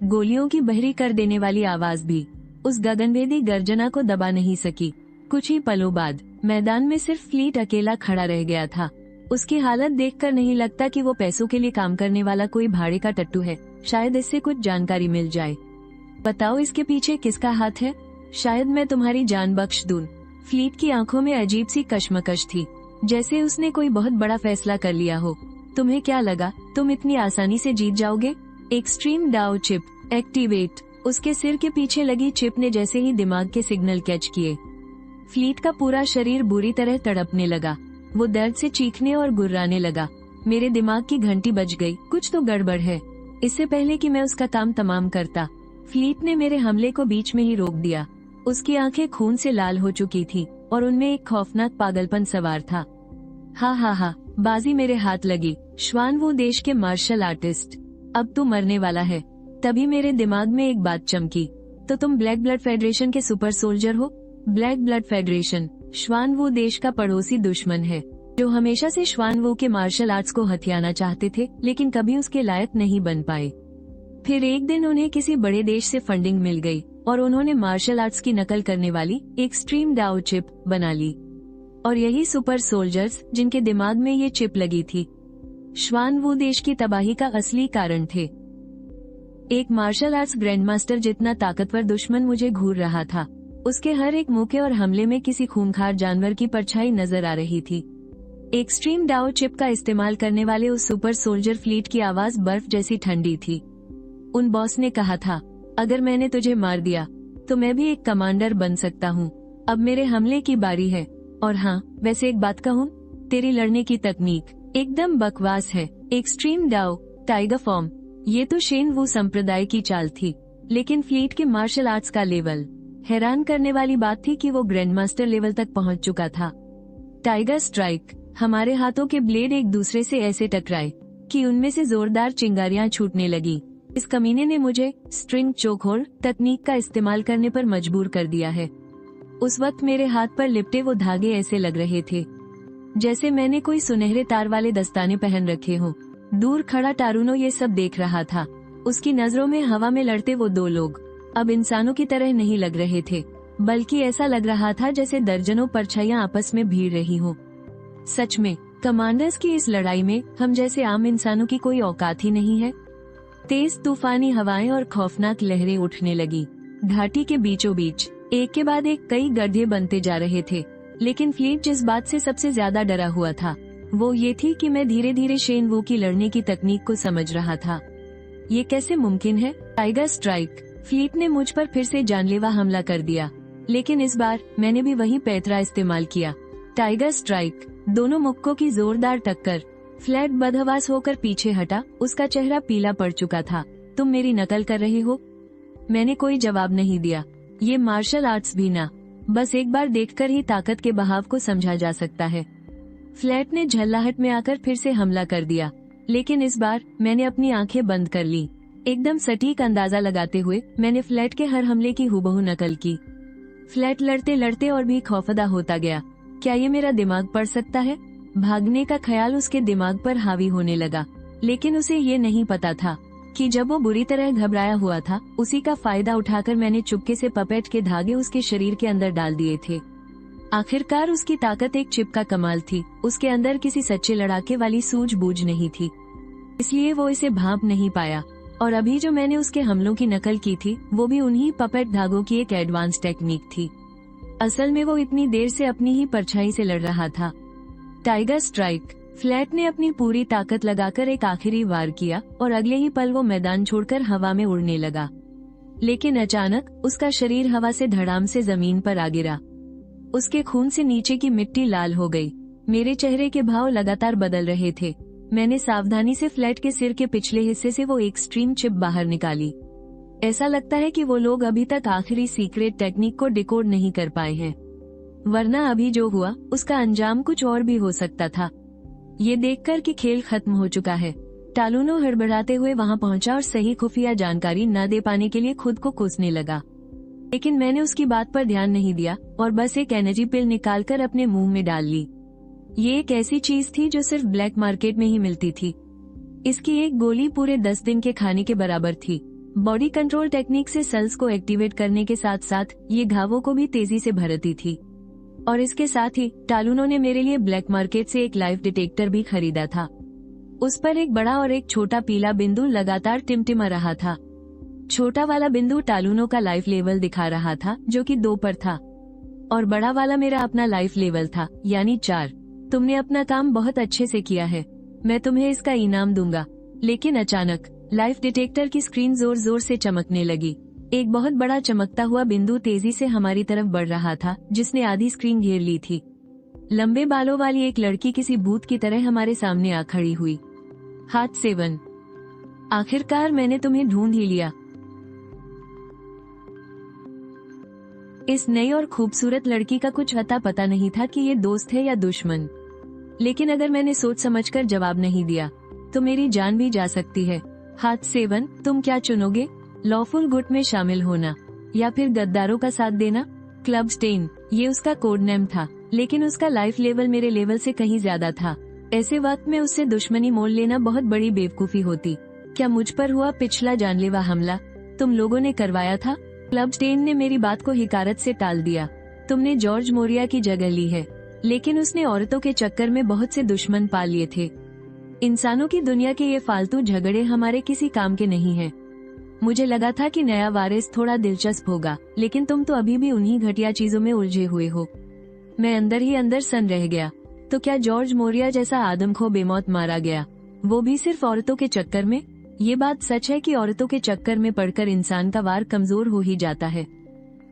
गोलियों की बहरी कर देने वाली आवाज भी उस गगनभेदी गर्जना को दबा नहीं सकी। कुछ ही पलों बाद मैदान में सिर्फ फ्लीट अकेला खड़ा रह गया था। उसकी हालत देखकर नहीं लगता कि वो पैसों के लिए काम करने वाला कोई भाड़े का टट्टू है। शायद इससे कुछ जानकारी मिल जाए। बताओ, इसके पीछे किसका हाथ है? शायद मैं तुम्हारी जान बख्श दूं। फ्लीट की आंखों में अजीब सी कश्मकश थी, जैसे उसने कोई बहुत बड़ा फैसला कर लिया हो। तुम्हें क्या लगा तुम इतनी आसानी से जीत जाओगे? एक्सट्रीम डाउ चिप एक्टिवेट। उसके सिर के पीछे लगी चिप ने जैसे ही दिमाग के सिग्नल कैच किए, फ्लीट का पूरा शरीर बुरी तरह तड़पने लगा। वो दर्द से चीखने और गुर्राने लगा। मेरे दिमाग की घंटी बज गई। कुछ तो गड़बड़ है। इससे पहले कि मैं उसका काम तमाम करता, फ्लीट ने मेरे हमले को बीच में ही रोक दिया। उसकी आंखें खून से लाल हो चुकी थी और उनमें एक खौफनाक पागलपन सवार था। हा, बाजी मेरे हाथ लगी। श्वान वो देश के मार्शल आर्टिस्ट, अब तू मरने वाला है। तभी मेरे दिमाग में एक बात चमकी। तो तुम ब्लैक ब्लड फेडरेशन के सुपर सोल्जर हो? ब्लैक ब्लड फेडरेशन श्वान वो देश का पड़ोसी दुश्मन है, जो हमेशा से श्वान वो के मार्शल आर्ट्स को हथियाना चाहते थे, लेकिन कभी उसके लायक नहीं बन पाए। फिर एक दिन उन्हें किसी बड़े देश से फंडिंग मिल गई और उन्होंने मार्शल आर्ट्स की नकल करने वाली एक्सट्रीम डाउ चिप बना ली। और यही सुपर सोल्जर्स जिनके दिमाग में ये चिप लगी थी, श्वान वो देश की तबाही का असली कारण थे। एक मार्शल आर्ट्स ग्रैंडमास्टर जितना ताकतवर दुश्मन मुझे घूर रहा था। उसके हर एक मौके और हमले में किसी खूंखार जानवर की परछाई नजर आ रही थी। एक्सट्रीम डाउ चिप का इस्तेमाल करने वाले उस सुपर सोल्जर फ्लीट की आवाज बर्फ जैसी ठंडी थी। उन बॉस ने कहा था, अगर मैंने तुझे मार दिया तो मैं भी एक कमांडर बन सकता हूँ। अब मेरे हमले की बारी है। और हाँ, वैसे एक बात कहूँ, तेरी लड़ने की तकनीक एकदम बकवास है। एक्सट्रीम डाउ टाइगर फॉर्म, ये तो शेन वू संप्रदाय की चाल थी, लेकिन फ्लीट के मार्शल आर्ट्स का लेवल। हैरान करने वाली बात थी कि वो ग्रैंडमास्टर लेवल तक पहुंच चुका था। Tiger strike. हमारे हाथों के ब्लेड एक दूसरे से ऐसे टकराए कि उनमें से जोरदार चिंगारियां छूटने लगी। इस कमीने ने मुझे स्ट्रिंग चोकहोल्ड तकनीक का इस्तेमाल करने पर मजबूर कर दिया है। उस वक्त मेरे हाथ पर लिपटे वो धागे ऐसे लग रहे थे जैसे मैंने कोई सुनहरे तार वाले दस्ताने पहन रखे हों। दूर खड़ा टारुनो ये सब देख रहा था। उसकी नजरों में हवा में लड़ते वो 2 लोग अब इंसानों की तरह नहीं लग रहे थे, बल्कि ऐसा लग रहा था जैसे दर्जनों परछाइयां आपस में भीड़ रही हों। सच में कमांडर्स की इस लड़ाई में हम जैसे आम इंसानों की कोई औकात ही नहीं है। तेज तूफानी हवाएं और खौफनाक लहरें उठने लगी। घाटी के बीचों बीच एक के बाद एक कई गड्ढे बनते जा रहे थे। लेकिन फ्लीट जिस बात से सबसे ज्यादा डरा हुआ था वो ये थी कि मैं धीरे धीरे शेन वू की लड़ने की तकनीक को समझ रहा था। ये कैसे मुमकिन है? Tiger strike. फ्लीट ने मुझ पर फिर से जानलेवा हमला कर दिया, लेकिन इस बार मैंने भी वही पैतरा इस्तेमाल किया। Tiger strike. दोनों मुक्कों की जोरदार टक्कर। फ्लैट बदहवास होकर पीछे हटा, उसका चेहरा पीला पड़ चुका था। तुम मेरी नकल कर रहे हो? मैंने कोई जवाब नहीं दिया। ये मार्शल आर्ट्स भी ना, बस एक बार देखकर ही ताकत के बहाव को समझा जा सकता है। फ्लैट ने झल्लाहट में आकर फिर से हमला कर दिया, लेकिन इस बार मैंने अपनी आंखें बंद कर ली। एकदम सटीक अंदाजा लगाते हुए मैंने फ्लैट के हर हमले की हूबहू नकल की। फ्लैट लड़ते लड़ते और भी खौफदा होता गया। क्या ये मेरा दिमाग पढ़ सकता है? भागने का ख्याल उसके दिमाग पर हावी होने लगा, लेकिन उसे ये नहीं पता था कि जब वो बुरी तरह घबराया हुआ था, उसी का फायदा उठाकर मैंने चुपके से पपेट के धागे उसके शरीर के अंदर डाल दिए थे। आखिरकार उसकी ताकत एक चिप का कमाल थी। उसके अंदर किसी सच्चे लड़ाके वाली सूझबूझ नहीं थी, इसलिए वो इसे भांप नहीं पाया। और अभी जो मैंने उसके हमलों की नकल की थी वो भी उन्हीं पपेट धागों की एक एडवांस टेक्निक थी। असल में वो इतनी देर से अपनी ही परछाई से लड़ रहा था। Tiger strike. फ्लैट ने अपनी पूरी ताकत लगाकर एक आखिरी वार किया और अगले ही पल वो मैदान छोड़कर हवा में उड़ने लगा। लेकिन अचानक उसका शरीर हवा से धड़ाम से जमीन पर आ गिरा। उसके खून से नीचे की मिट्टी लाल हो गई। मेरे चेहरे के भाव लगातार बदल रहे थे। मैंने सावधानी से फ्लैट के सिर के पिछले हिस्से से वो एक्सट्रीम चिप बाहर निकाली। ऐसा लगता है कि वो लोग अभी तक आखिरी सीक्रेट टेक्निक को डिकोड नहीं कर पाए हैं, वरना अभी जो हुआ उसका अंजाम कुछ और भी हो सकता था। ये देखकर कि खेल खत्म हो चुका है, टालूनो हड़बड़ाते हुए वहां पहुंचा और सही खुफिया जानकारी न दे पाने के लिए खुद को कोसने लगा। लेकिन मैंने उसकी बात पर ध्यान नहीं दिया और बस एक एनर्जी पिल निकालकर अपने मुंह में डाल ली। ये एक ऐसी चीज थी जो सिर्फ ब्लैक मार्केट में ही मिलती थी। इसकी एक गोली पूरे 10 दिन के खाने के बराबर थी। बॉडी कंट्रोल टेक्निक से सेल्स को एक्टिवेट करने के साथ साथ ये घावों को भी तेजी से भरती थी। और इसके साथ ही टालूनो ने मेरे लिए ब्लैक मार्केट से एक लाइफ डिटेक्टर भी खरीदा था। उस पर एक बड़ा और एक छोटा पीला बिंदु लगातार टिमटिमा रहा था। छोटा वाला बिंदु टालूनो का लाइफ लेवल दिखा रहा था, जो कि 2 पर था, और बड़ा वाला मेरा अपना लाइफ लेवल था, यानी 4। तुमने अपना काम बहुत अच्छे से किया है, मैं तुम्हें इसका इनाम दूंगा। लेकिन अचानक लाइफ डिटेक्टर की स्क्रीन जोर जोर से चमकने लगी। एक बहुत बड़ा चमकता हुआ बिंदु तेजी से हमारी तरफ बढ़ रहा था, जिसने आधी स्क्रीन घेर ली थी। लंबे बालों वाली एक लड़की किसी भूत की तरह हमारे सामने आ खड़ी हुई। हाथ 7। आखिरकार मैंने तुम्हें ढूंढ ही लिया। इस नई और खूबसूरत लड़की का कुछ अता पता नहीं था कि ये दोस्त है या दुश्मन, लेकिन अगर मैंने सोच समझकर जवाब नहीं दिया तो मेरी जान भी जा सकती है। हाथ 7, तुम क्या चुनोगे? लॉफुल गुट में शामिल होना या फिर गद्दारों का साथ देना? क्लब स्टेन, ये उसका कोड नेम था, लेकिन उसका लाइफ लेवल मेरे लेवल से कहीं ज्यादा था। ऐसे वक्त में उससे दुश्मनी मोल लेना बहुत बड़ी बेवकूफी होती। क्या मुझ पर हुआ पिछला जानलेवा हमला तुम लोगों ने करवाया था? क्लब स्टेन ने मेरी बात को हिकारत से टाल दिया। तुमने जॉर्ज मोरिया की जगह ली है, लेकिन उसने औरतों के चक्कर में बहुत से दुश्मन पाल लिए थे। इंसानों की दुनिया के ये फालतू झगड़े हमारे किसी काम के नहीं हैं। मुझे लगा था कि नया वारिस थोड़ा दिलचस्प होगा, लेकिन तुम तो अभी भी उन्हीं घटिया चीजों में उलझे हुए हो। मैं अंदर ही अंदर सन रह गया। तो क्या जॉर्ज मोरिया जैसा आदमखोर बेमौत मारा गया, वो भी सिर्फ औरतों के चक्कर में? ये बात सच है कि औरतों के चक्कर में पड़कर इंसान का वार कमजोर हो ही जाता है।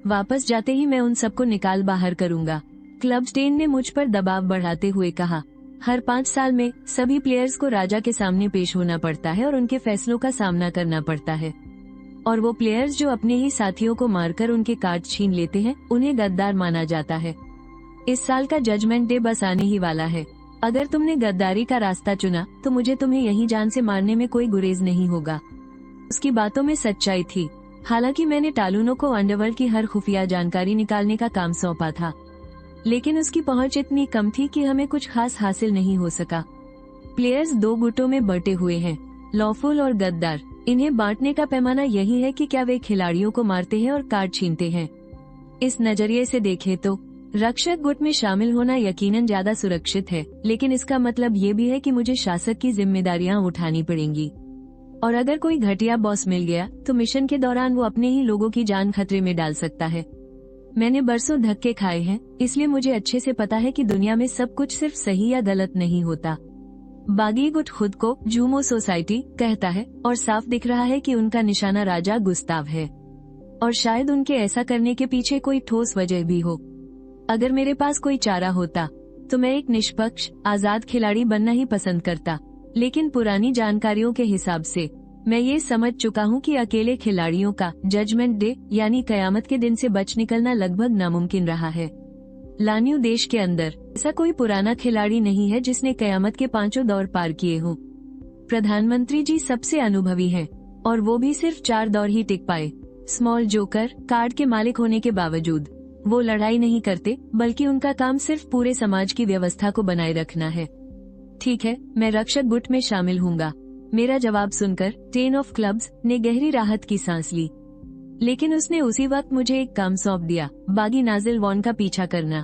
वापस जाते ही मैं उन सबको निकाल बाहर करूंगा, क्लब स्टेन ने मुझ पर दबाव बढ़ाते हुए कहा। हर 5 साल में सभी प्लेयर्स को राजा के सामने पेश होना पड़ता है और उनके फैसलों का सामना करना पड़ता है, और वो प्लेयर्स जो अपने ही साथियों को मारकर उनके कार्ड छीन लेते हैं उन्हें गद्दार माना जाता है। इस साल का जजमेंट डे बस आने ही वाला है। अगर तुमने गद्दारी का रास्ता चुना तो मुझे तुम्हें यहीं जान से मारने में कोई गुरेज नहीं होगा। उसकी बातों में सच्चाई थी। हालांकि मैंने टालूनो को अंडरवर्ल्ड की हर खुफिया जानकारी निकालने का काम सौंपा था, लेकिन उसकी पहुंच इतनी कम थी कि हमें कुछ खास हासिल नहीं हो सका। प्लेयर्स 2 गुटों में बंटे हुए हैं, लॉफुल और गद्दार। इन्हें बांटने का पैमाना यही है कि क्या वे खिलाड़ियों को मारते हैं और कार्ड छीनते हैं। इस नजरिए से देखें तो रक्षक गुट में शामिल होना यकीनन ज्यादा सुरक्षित है, लेकिन इसका मतलब ये भी है कि मुझे शासक की जिम्मेदारियां उठानी पड़ेंगी, और अगर कोई घटिया बॉस मिल गया तो मिशन के दौरान वो अपने ही लोगों की जान खतरे में डाल सकता है। मैंने बरसों धक्के खाए हैं, इसलिए मुझे अच्छे से पता है कि दुनिया में सब कुछ सिर्फ सही या गलत नहीं होता। बागी गुट खुद को जूमो सोसाइटी कहता है और साफ दिख रहा है कि उनका निशाना राजा गुस्ताव है, और शायद उनके ऐसा करने के पीछे कोई ठोस वजह भी हो। अगर मेरे पास कोई चारा होता तो मैं एक निष्पक्ष आजाद खिलाड़ी बनना ही पसंद करता, लेकिन पुरानी जानकारियों के हिसाब से मैं ये समझ चुका हूँ कि अकेले खिलाड़ियों का जजमेंट डे यानी कयामत के दिन से बच निकलना लगभग नामुमकिन रहा है। लान्यू देश के अंदर ऐसा कोई पुराना खिलाड़ी नहीं है जिसने कयामत के 5 दौर पार किए हों। प्रधानमंत्री जी सबसे अनुभवी हैं, और वो भी सिर्फ 4 दौर ही टिक पाए। स्मॉल जोकर कार्ड के मालिक होने के बावजूद वो लड़ाई नहीं करते, बल्कि उनका काम सिर्फ पूरे समाज की व्यवस्था को बनाए रखना है। ठीक है, मैं रक्षक गुट में शामिल हूँगा। मेरा जवाब सुनकर 10 ऑफ क्लब्स ने गहरी राहत की सांस ली, लेकिन उसने उसी वक्त मुझे एक काम सौंप दिया, बागी नाजिल वॉन का पीछा करना।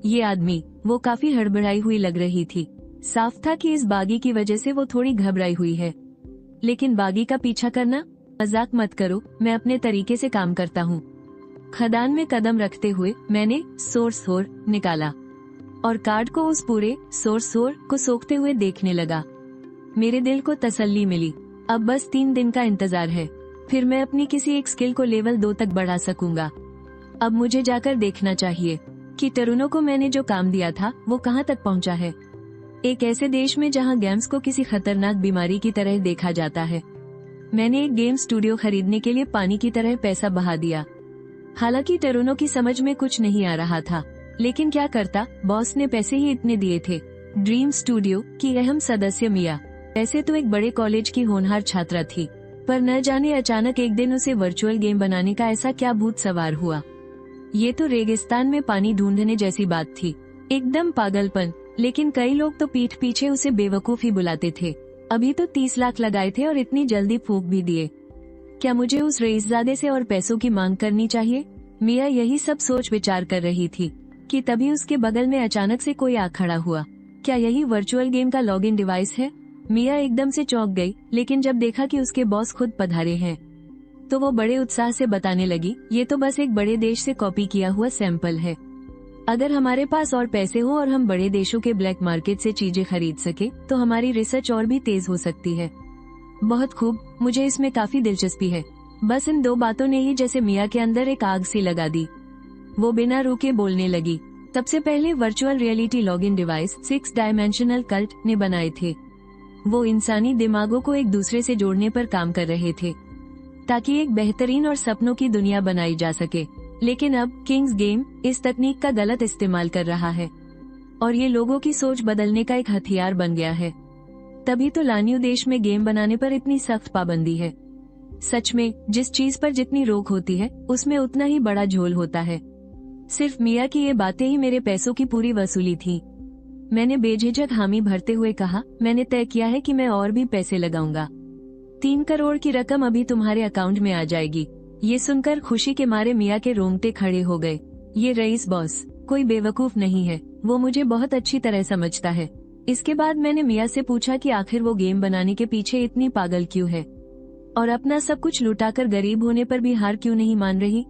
ये आदमी, वो काफी हड़बड़ाई हुई लग रही थी। साफ था कि इस बागी की वजह से वो थोड़ी घबराई हुई है। लेकिन बागी का पीछा करना? मजाक मत करो, मैं अपने तरीके से काम करता हूँ। खदान में कदम रखते हुए मैंने सोर्स होर निकाला और कार्ड को उस पूरे सोर्स होर को सोखते हुए देखने लगा। मेरे दिल को तसल्ली मिली। अब बस 3 दिन का इंतजार है, फिर मैं अपनी किसी एक स्किल को लेवल 2 तक बढ़ा सकूंगा। अब मुझे जाकर देखना चाहिए कि टरुनो को मैंने जो काम दिया था वो कहाँ तक पहुँचा है। एक ऐसे देश में जहाँ गेम्स को किसी खतरनाक बीमारी की तरह देखा जाता है। मैंने एक गेम स्टूडियो खरीदने के लिए पानी की तरह पैसा बहा दिया। हालांकि टरुनो की समझ में कुछ नहीं आ रहा था, लेकिन क्या करता, बॉस ने पैसे ही इतने दिए थे। ड्रीम स्टूडियो की अहम सदस्य मिया ऐसे तो एक बड़े कॉलेज की होनहार छात्रा थी, पर न जाने अचानक एक दिन उसे वर्चुअल गेम बनाने का ऐसा क्या भूत सवार हुआ। ये तो रेगिस्तान में पानी ढूंढने जैसी बात थी, एकदम पागलपन। लेकिन कई लोग तो पीठ पीछे उसे बेवकूफ ही बुलाते थे। अभी तो 30 लाख लगाए थे और इतनी जल्दी फूंक भी दिए। क्या मुझे उस रईसजादे से और पैसों की मांग करनी चाहिए? मिया यही सब सोच विचार कर रही थी कि तभी उसके बगल में अचानक से कोई आ खड़ा हुआ। क्या यही वर्चुअल गेम का लॉगिन डिवाइस है? मिया एकदम से चौंक गई, लेकिन जब देखा कि उसके बॉस खुद पधारे हैं तो वो बड़े उत्साह से बताने लगी, ये तो बस एक बड़े देश से कॉपी किया हुआ सैंपल है। अगर हमारे पास और पैसे हो और हम बड़े देशों के ब्लैक मार्केट से चीजें खरीद सके तो हमारी रिसर्च और भी तेज हो सकती है। बहुत खूब, मुझे इसमें काफी दिलचस्पी है। बस इन 2 बातों ने ही जैसे मिया के अंदर एक आग सी लगा दी। वो बिना रुके बोलने लगी। सबसे पहले virtual reality login device 6 dimensional cult ने बनाए थे। वो इंसानी दिमागों को एक दूसरे से जोड़ने पर काम कर रहे थे ताकि एक बेहतरीन और सपनों की दुनिया बनाई जा सके। लेकिन अब किंग्स गेम इस तकनीक का गलत इस्तेमाल कर रहा है और ये लोगों की सोच बदलने का एक हथियार बन गया है। तभी तो लान्यू देश में गेम बनाने पर इतनी सख्त पाबंदी है। सच में, जिस चीज पर जितनी रोक होती है उसमें उतना ही बड़ा झोल होता है। सिर्फ मिया की ये बातें ही मेरे पैसों की पूरी वसूली थी। मैंने बेझिझक हामी भरते हुए कहा, मैंने तय किया है कि मैं और भी पैसे लगाऊंगा। 3 करोड़ की रकम अभी तुम्हारे अकाउंट में आ जाएगी। ये सुनकर खुशी के मारे मिया के रोंगटे खड़े हो गए। ये रईस बॉस कोई बेवकूफ नहीं है, वो मुझे बहुत अच्छी तरह समझता है। इसके बाद मैंने मिया से पूछा कि आखिर वो गेम बनाने के पीछे इतनी पागल क्यों है और अपना सब कुछ लुटाकर गरीब होने पर भी हार क्यों नहीं मान रही।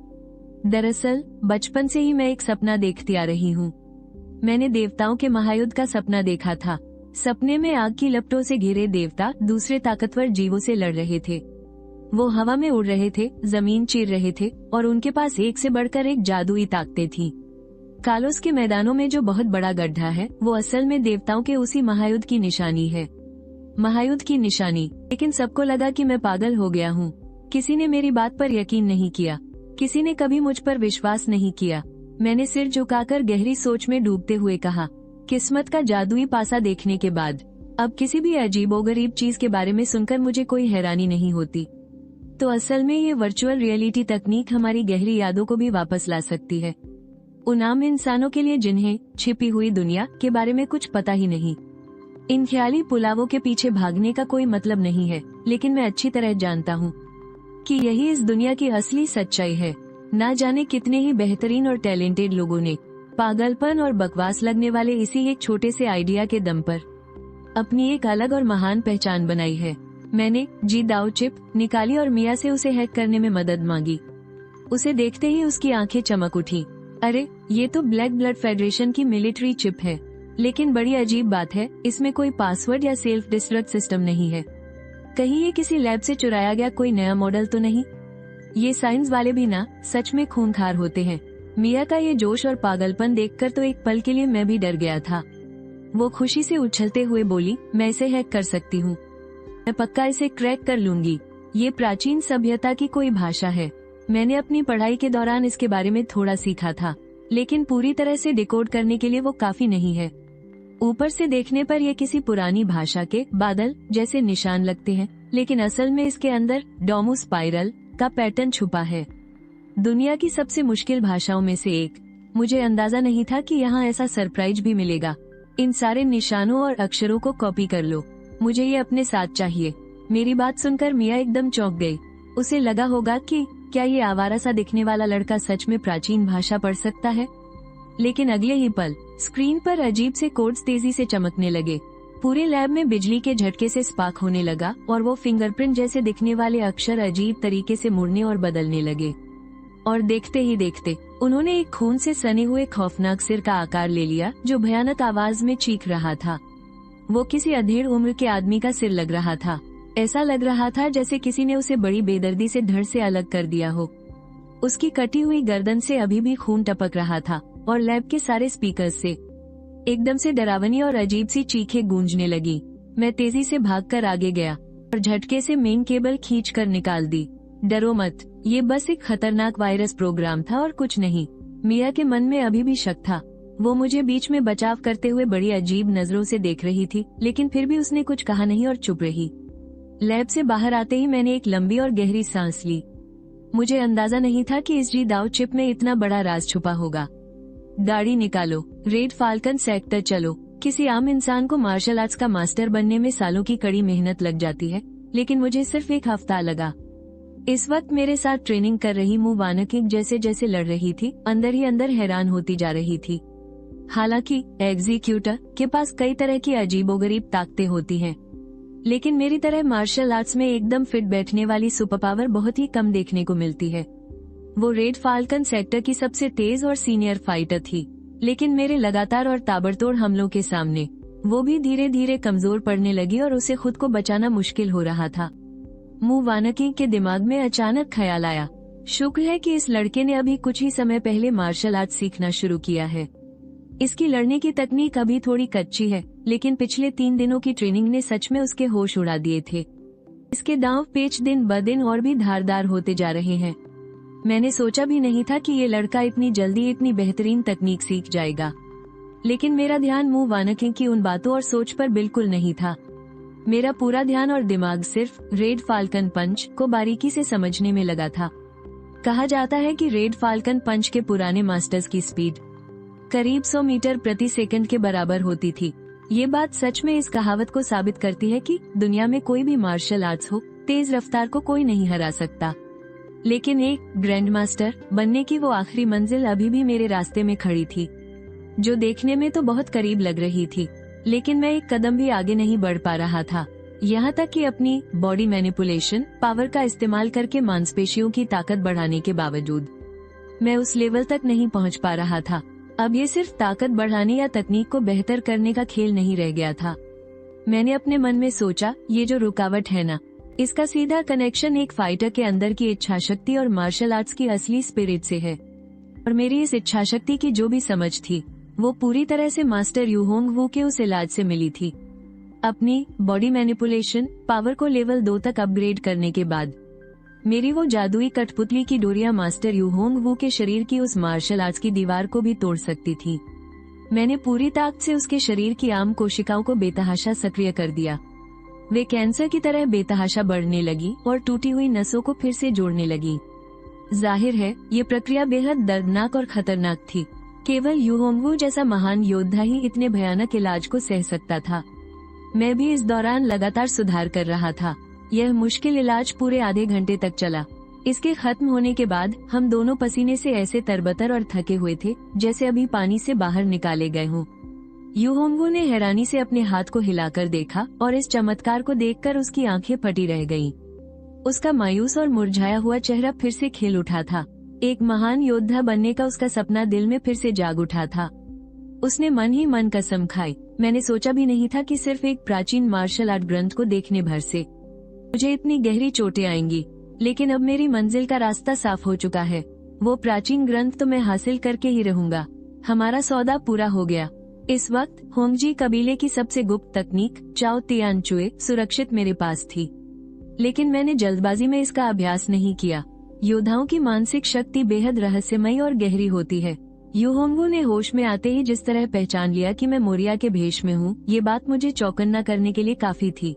दरअसल बचपन से ही मैं एक सपना देखती आ रही हूँ। मैंने देवताओं के महायुद्ध का सपना देखा था। सपने में आग की लपटों से घिरे देवता दूसरे ताकतवर जीवों से लड़ रहे थे। वो हवा में उड़ रहे थे, जमीन चीर रहे थे और उनके पास एक से बढ़कर एक जादुई ताकतें थीं। कालोस के मैदानों में जो बहुत बड़ा गड्ढा है वो असल में देवताओं के उसी महायुद्ध की निशानी है। महायुद्ध की निशानी। लेकिन सबको लगा कि मैं पागल हो गया हूँ। किसी ने मेरी बात पर यकीन नहीं किया, किसी ने कभी मुझ पर विश्वास नहीं किया। मैंने सिर झुकाकर गहरी सोच में डूबते हुए कहा, किस्मत का जादुई पासा देखने के बाद अब किसी भी अजीबोगरीब चीज के बारे में सुनकर मुझे कोई हैरानी नहीं होती। तो असल में ये वर्चुअल रियलिटी तकनीक हमारी गहरी यादों को भी वापस ला सकती है। उन आम इंसानों के लिए जिन्हें छिपी हुई दुनिया के बारे में कुछ पता ही नहीं। इन ख्याली पुलावों के पीछे भागने का कोई मतलब नहीं है, लेकिन मैं अच्छी तरह जानता हूँ कि यही इस दुनिया की असली सच्चाई है। ना जाने कितने ही बेहतरीन और टैलेंटेड लोगों ने पागलपन और बकवास लगने वाले इसी एक छोटे से आइडिया के दम पर अपनी एक अलग और महान पहचान बनाई है। मैंने जी दाओ चिप निकाली और मिया से उसे हैक करने में मदद मांगी। उसे देखते ही उसकी आंखें चमक उठी। अरे, ये तो ब्लैक ब्लड फेडरेशन की मिलिट्री चिप है। लेकिन बड़ी अजीब बात है, इसमें कोई पासवर्ड या सेल्फ डिस्ट्रक्ट सिस्टम नहीं है। कहीं ये किसी लैब से चुराया गया कोई नया मॉडल तो नहीं? ये साइंस वाले भी ना सच में खूंखार होते हैं। मिया का ये जोश और पागलपन देखकर तो एक पल के लिए मैं भी डर गया था। वो खुशी से उछलते हुए बोली, मैं इसे हैक कर सकती हूँ, मैं पक्का इसे क्रैक कर लूंगी। ये प्राचीन सभ्यता की कोई भाषा है। मैंने अपनी पढ़ाई के दौरान इसके बारे में थोड़ा सीखा था, लेकिन पूरी तरह से डिकोड करने के लिए वो काफी नहीं है। ऊपर से देखने पर यह किसी पुरानी भाषा के बादल जैसे निशान लगते हैं, लेकिन असल में इसके अंदर डोमो स्पाइरल का पैटर्न छुपा है। दुनिया की सबसे मुश्किल भाषाओं में से एक। मुझे अंदाजा नहीं था कि यहाँ ऐसा सरप्राइज भी मिलेगा। इन सारे निशानों और अक्षरों को कॉपी कर लो, मुझे ये अपने साथ चाहिए। मेरी बात सुनकर मिया एकदम चौंक गई। उसे लगा होगा कि क्या ये आवारा सा दिखने वाला लड़का सच में प्राचीन भाषा पढ़ सकता है। लेकिन अगले ही पल स्क्रीन पर अजीब से कोड्स तेजी से चमकने लगे। पूरे लैब में बिजली के झटके से स्पार्क होने लगा और वो फिंगरप्रिंट जैसे दिखने वाले अक्षर अजीब तरीके से मुड़ने और बदलने लगे। और देखते ही देखते उन्होंने एक खून से सने हुए खौफनाक सिर का आकार ले लिया, जो भयानक आवाज में चीख रहा था। वो किसी अधेड़ उम्र के आदमी का सिर लग रहा था। ऐसा लग रहा था जैसे किसी ने उसे बड़ी बेदर्दी से धड़ से अलग कर दिया हो। उसकी कटी हुई गर्दन से अभी भी खून टपक रहा था और लैब के सारे स्पीकर्स से एकदम से डरावनी और अजीब सी चीखें गूंजने लगी। मैं तेजी से भागकर आगे गया और झटके से मेन केबल खींचकर निकाल दी। डरो मत, ये बस एक खतरनाक वायरस प्रोग्राम था और कुछ नहीं। मिया के मन में अभी भी शक था। वो मुझे बीच में बचाव करते हुए बड़ी अजीब नजरों से देख रही थी, लेकिन फिर भी उसने कुछ कहा नहीं और चुप रही। लैब से बाहर आते ही मैंने एक लंबी और गहरी सांस ली। मुझे अंदाजा नहीं था कि इस जी-दाव चिप में इतना बड़ा राज छुपा होगा। गाड़ी निकालो, रेड फाल्कन सेक्टर चलो। किसी आम इंसान को मार्शल आर्ट्स का मास्टर बनने में सालों की कड़ी मेहनत लग जाती है, लेकिन मुझे सिर्फ एक हफ्ता लगा। इस वक्त मेरे साथ ट्रेनिंग कर रही मू वानकिंग जैसे जैसे लड़ रही थी, अंदर ही अंदर हैरान होती जा रही थी। हालांकि एग्जीक्यूटर के पास कई तरह की अजीबोगरीब ताकतें होती हैं, लेकिन मेरी तरह मार्शल आर्ट्स में एकदम फिट बैठने वाली सुपर पावर बहुत ही कम देखने को मिलती है। वो रेड फाल्कन सेक्टर की सबसे तेज और सीनियर फाइटर थी, लेकिन मेरे लगातार और ताबड़तोड़ हमलों के सामने वो भी धीरे धीरे कमजोर पड़ने लगी और उसे खुद को बचाना मुश्किल हो रहा था। मू वानकिंग के दिमाग में अचानक ख्याल आया, शुक्र है कि इस लड़के ने अभी कुछ ही समय पहले मार्शल आर्ट सीखना शुरू किया है। इसकी लड़ने की तकनीक अभी थोड़ी कच्ची है, लेकिन पिछले 3 दिनों की ट्रेनिंग ने सच में उसके होश उड़ा दिए थे। इसके दांव पेच दिन ब दिन और भी धारदार होते जा रहे हैं। मैंने सोचा भी नहीं था कि ये लड़का इतनी जल्दी इतनी बेहतरीन तकनीक सीख जाएगा, लेकिन मेरा ध्यान मू वानकिंग की उन बातों और सोच पर बिल्कुल नहीं था। मेरा पूरा ध्यान और दिमाग सिर्फ रेड फाल्कन पंच को बारीकी से समझने में लगा था। कहा जाता है कि रेड फाल्कन पंच के पुराने मास्टर्स की स्पीड करीब 100 मीटर प्रति सेकंड के बराबर होती थी। ये बात सच में इस कहावत को साबित करती है कि दुनिया में कोई भी मार्शल आर्ट्स हो, तेज रफ्तार को कोई नहीं हरा सकता। लेकिन एक ग्रैंड मास्टर बनने की वो आखिरी मंजिल अभी भी मेरे रास्ते में खड़ी थी, जो देखने में तो बहुत करीब लग रही थी, लेकिन मैं एक कदम भी आगे नहीं बढ़ पा रहा था। यहाँ तक कि अपनी बॉडी मैनिपुलेशन पावर का इस्तेमाल करके मांसपेशियों की ताकत बढ़ाने के बावजूद मैं उस लेवल तक नहीं पहुँच पा रहा था। अब ये सिर्फ ताकत बढ़ाने या तकनीक को बेहतर करने का खेल नहीं रह गया था। मैंने अपने मन में सोचा, ये जो रुकावट है ना, इसका सीधा कनेक्शन एक फाइटर के अंदर की इच्छा शक्ति और मार्शल आर्ट्स की असली स्पिरिट से है। और मेरी इस इच्छा शक्ति की जो भी समझ थी, वो पूरी तरह से मास्टर यूहोंग वू के उस इलाज से मिली थी। अपनी बॉडी मैनिपुलेशन पावर को लेवल 2 तक अपग्रेड करने के बाद मेरी वो जादुई कठपुतली की डोरियां मास्टर यूहोंग वू के शरीर की उस मार्शल आर्ट्स की दीवार को भी तोड़ सकती थी। मैंने पूरी ताकत से उसके शरीर की आम कोशिकाओं को बेतहाशा सक्रिय कर दिया। वे कैंसर की तरह बेतहाशा बढ़ने लगी और टूटी हुई नसों को फिर से जोड़ने लगी। जाहिर है ये प्रक्रिया बेहद दर्दनाक और खतरनाक थी। केवल यूहोंग वू जैसा महान योद्धा ही इतने भयानक इलाज को सह सकता था। मैं भी इस दौरान लगातार सुधार कर रहा था। यह मुश्किल इलाज पूरे आधे घंटे तक चला। इसके खत्म होने के बाद हम दोनों पसीने से ऐसे तरबतर और थके हुए थे जैसे अभी पानी से बाहर निकाले गए हों। यूहोंग वू ने हैरानी से अपने हाथ को हिलाकर देखा और इस चमत्कार को देखकर उसकी आंखें फटी रह गईं। उसका मायूस और मुरझाया हुआ चेहरा फिर से खिल उठा था। एक महान योद्धा बनने का उसका सपना दिल में फिर से जाग उठा था। उसने मन ही मन कसम खाई। मैंने सोचा भी नहीं था कि सिर्फ एक प्राचीन मार्शल आर्ट ग्रंथ को देखने भर से मुझे इतनी गहरी चोटें आएंगी, लेकिन अब मेरी मंजिल का रास्ता साफ हो चुका है। वो प्राचीन ग्रंथ तो मैं हासिल करके ही रहूंगा। हमारा सौदा पूरा हो गया। इस वक्त होंगजी कबीले की सबसे गुप्त तकनीक चाओ तियान चुए सुरक्षित मेरे पास थी, लेकिन मैंने जल्दबाजी में इसका अभ्यास नहीं किया। योद्धाओं की मानसिक शक्ति बेहद रहस्यमयी और गहरी होती है। यूहोंगवू ने होश में आते ही जिस तरह पहचान लिया कि मैं मोरिया के भेष में हूँ, ये बात मुझे चौकन्ना करने के लिए काफी थी।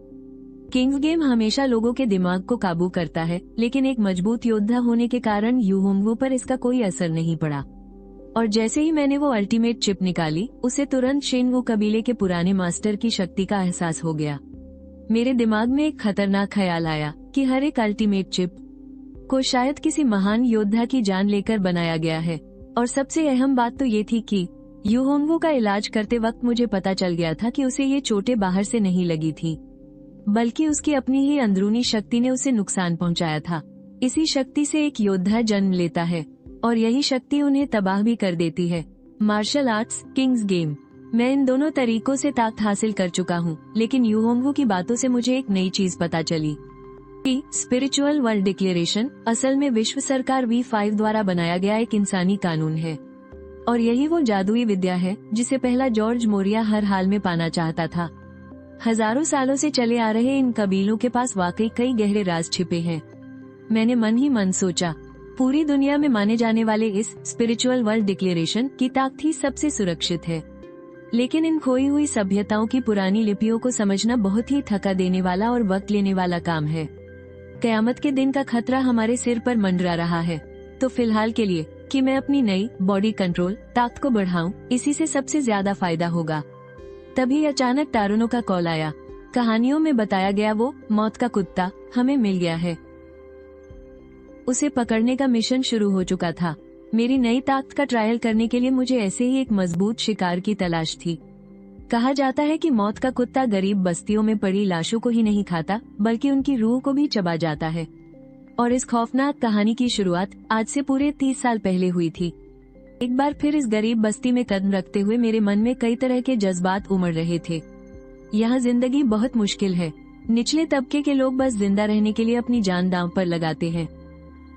किंग्स गेम हमेशा लोगों के दिमाग को काबू करता है, लेकिन एक मजबूत योद्धा होने के कारण यूहोंगवू पर इसका कोई असर नहीं पड़ा। और जैसे ही मैंने वो अल्टीमेट चिप निकाली, उसे तुरंत शेनवू कबीले के पुराने मास्टर की शक्ति का एहसास हो गया। मेरे दिमाग में एक खतरनाक ख्याल आया कि हर एक अल्टीमेट चिप को शायद किसी महान योद्धा की जान लेकर बनाया गया है। और सबसे अहम बात तो ये थी कि यूहोंगवू का इलाज करते वक्त मुझे पता चल गया था कि उसे ये चोटें बाहर से नहीं लगी थी, बल्कि उसकी अपनी ही अंदरूनी शक्ति ने उसे नुकसान पहुंचाया था। इसी शक्ति से एक योद्धा जन्म लेता है और यही शक्ति उन्हें तबाह भी कर देती है। मार्शल आर्ट्स, किंग्स गेम, मैं इन दोनों तरीकों से ताकत हासिल कर चुका हूँ, लेकिन यूहोंगवू की बातों से मुझे एक नई चीज पता चली। स्पिरिचुअल वर्ल्ड डिक्लेरेशन असल में विश्व सरकार V5 द्वारा बनाया गया एक इंसानी कानून है, और यही वो जादुई विद्या है जिसे पहला जॉर्ज मोरिया हर हाल में पाना चाहता था। हजारों सालों से चले आ रहे इन कबीलों के पास वाकई कई गहरे राज छिपे हैं। मैंने मन ही मन सोचा, पूरी दुनिया में माने जाने वाले इस स्पिरिचुअल वर्ल्ड डिक्लेरेशन की ताकत ही सबसे सुरक्षित है, लेकिन इन खोई हुई सभ्यताओं की पुरानी लिपियों को समझना बहुत ही थका देने वाला और वक्त लेने वाला काम है। कयामत के दिन का खतरा हमारे सिर पर मंडरा रहा है, तो फिलहाल के लिए कि मैं अपनी नई बॉडी कंट्रोल ताकत को बढ़ाऊं, इसी से सबसे ज्यादा फायदा होगा। तभी अचानक टारुनो का कॉल आया। कहानियों में बताया गया वो मौत का कुत्ता हमें मिल गया है। उसे पकड़ने का मिशन शुरू हो चुका था। मेरी नई ताकत का ट्रायल करने के लिए मुझे ऐसे ही एक मजबूत शिकार की तलाश थी। कहा जाता है कि मौत का कुत्ता गरीब बस्तियों में पड़ी लाशों को ही नहीं खाता, बल्कि उनकी रूह को भी चबा जाता है। और इस खौफनाक कहानी की शुरुआत आज से पूरे 30 साल पहले हुई थी। एक बार फिर इस गरीब बस्ती में कदम रखते हुए मेरे मन में कई तरह के जज्बात उमड़ रहे थे। यहाँ जिंदगी बहुत मुश्किल है। निचले तबके के लोग बस जिंदा रहने के लिए अपनी जान दांव पर लगाते हैं,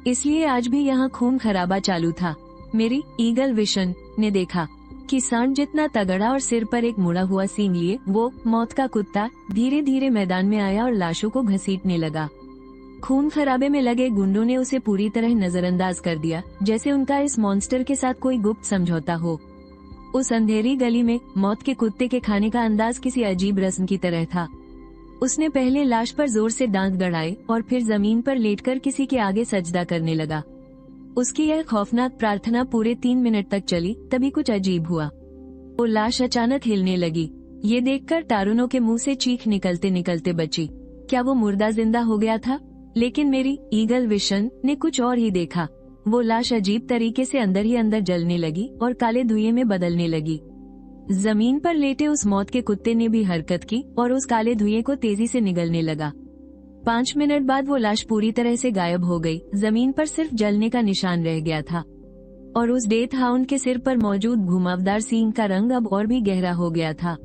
इसलिए आज भी यहाँ खून खराबा चालू था। मेरी ईगल विशन ने देखा कि सांड जितना तगड़ा और सिर पर एक मुड़ा हुआ सींग लिए वो मौत का कुत्ता धीरे धीरे मैदान में आया और लाशों को घसीटने लगा। खून खराबे में लगे गुंडों ने उसे पूरी तरह नजरअंदाज कर दिया, जैसे उनका इस मॉन्स्टर के साथ कोई गुप्त समझौता हो। उस अंधेरी गली में मौत के कुत्ते के खाने का अंदाज किसी अजीब रस्म की तरह था। उसने पहले लाश पर जोर से दांत गड़ाए और फिर जमीन पर लेटकर किसी के आगे सजदा करने लगा। उसकी यह खौफनाक प्रार्थना पूरे 3 मिनट तक चली। तभी कुछ अजीब हुआ। वो लाश अचानक हिलने लगी। ये देखकर टारुनो के मुंह से चीख निकलते निकलते बची। क्या वो मुर्दा जिंदा हो गया था? लेकिन मेरी ईगल विशन ने कुछ और ही देखा। वो लाश अजीब तरीके से अंदर ही अंदर जलने लगी और काले धुएं में बदलने लगी। जमीन पर लेटे उस मौत के कुत्ते ने भी हरकत की और उस काले धुएं को तेजी से निगलने लगा। 5 मिनट बाद वो लाश पूरी तरह से गायब हो गई। जमीन पर सिर्फ जलने का निशान रह गया था और उस डेथ हाउंड के सिर पर मौजूद घुमावदार सींग का रंग अब और भी गहरा हो गया था।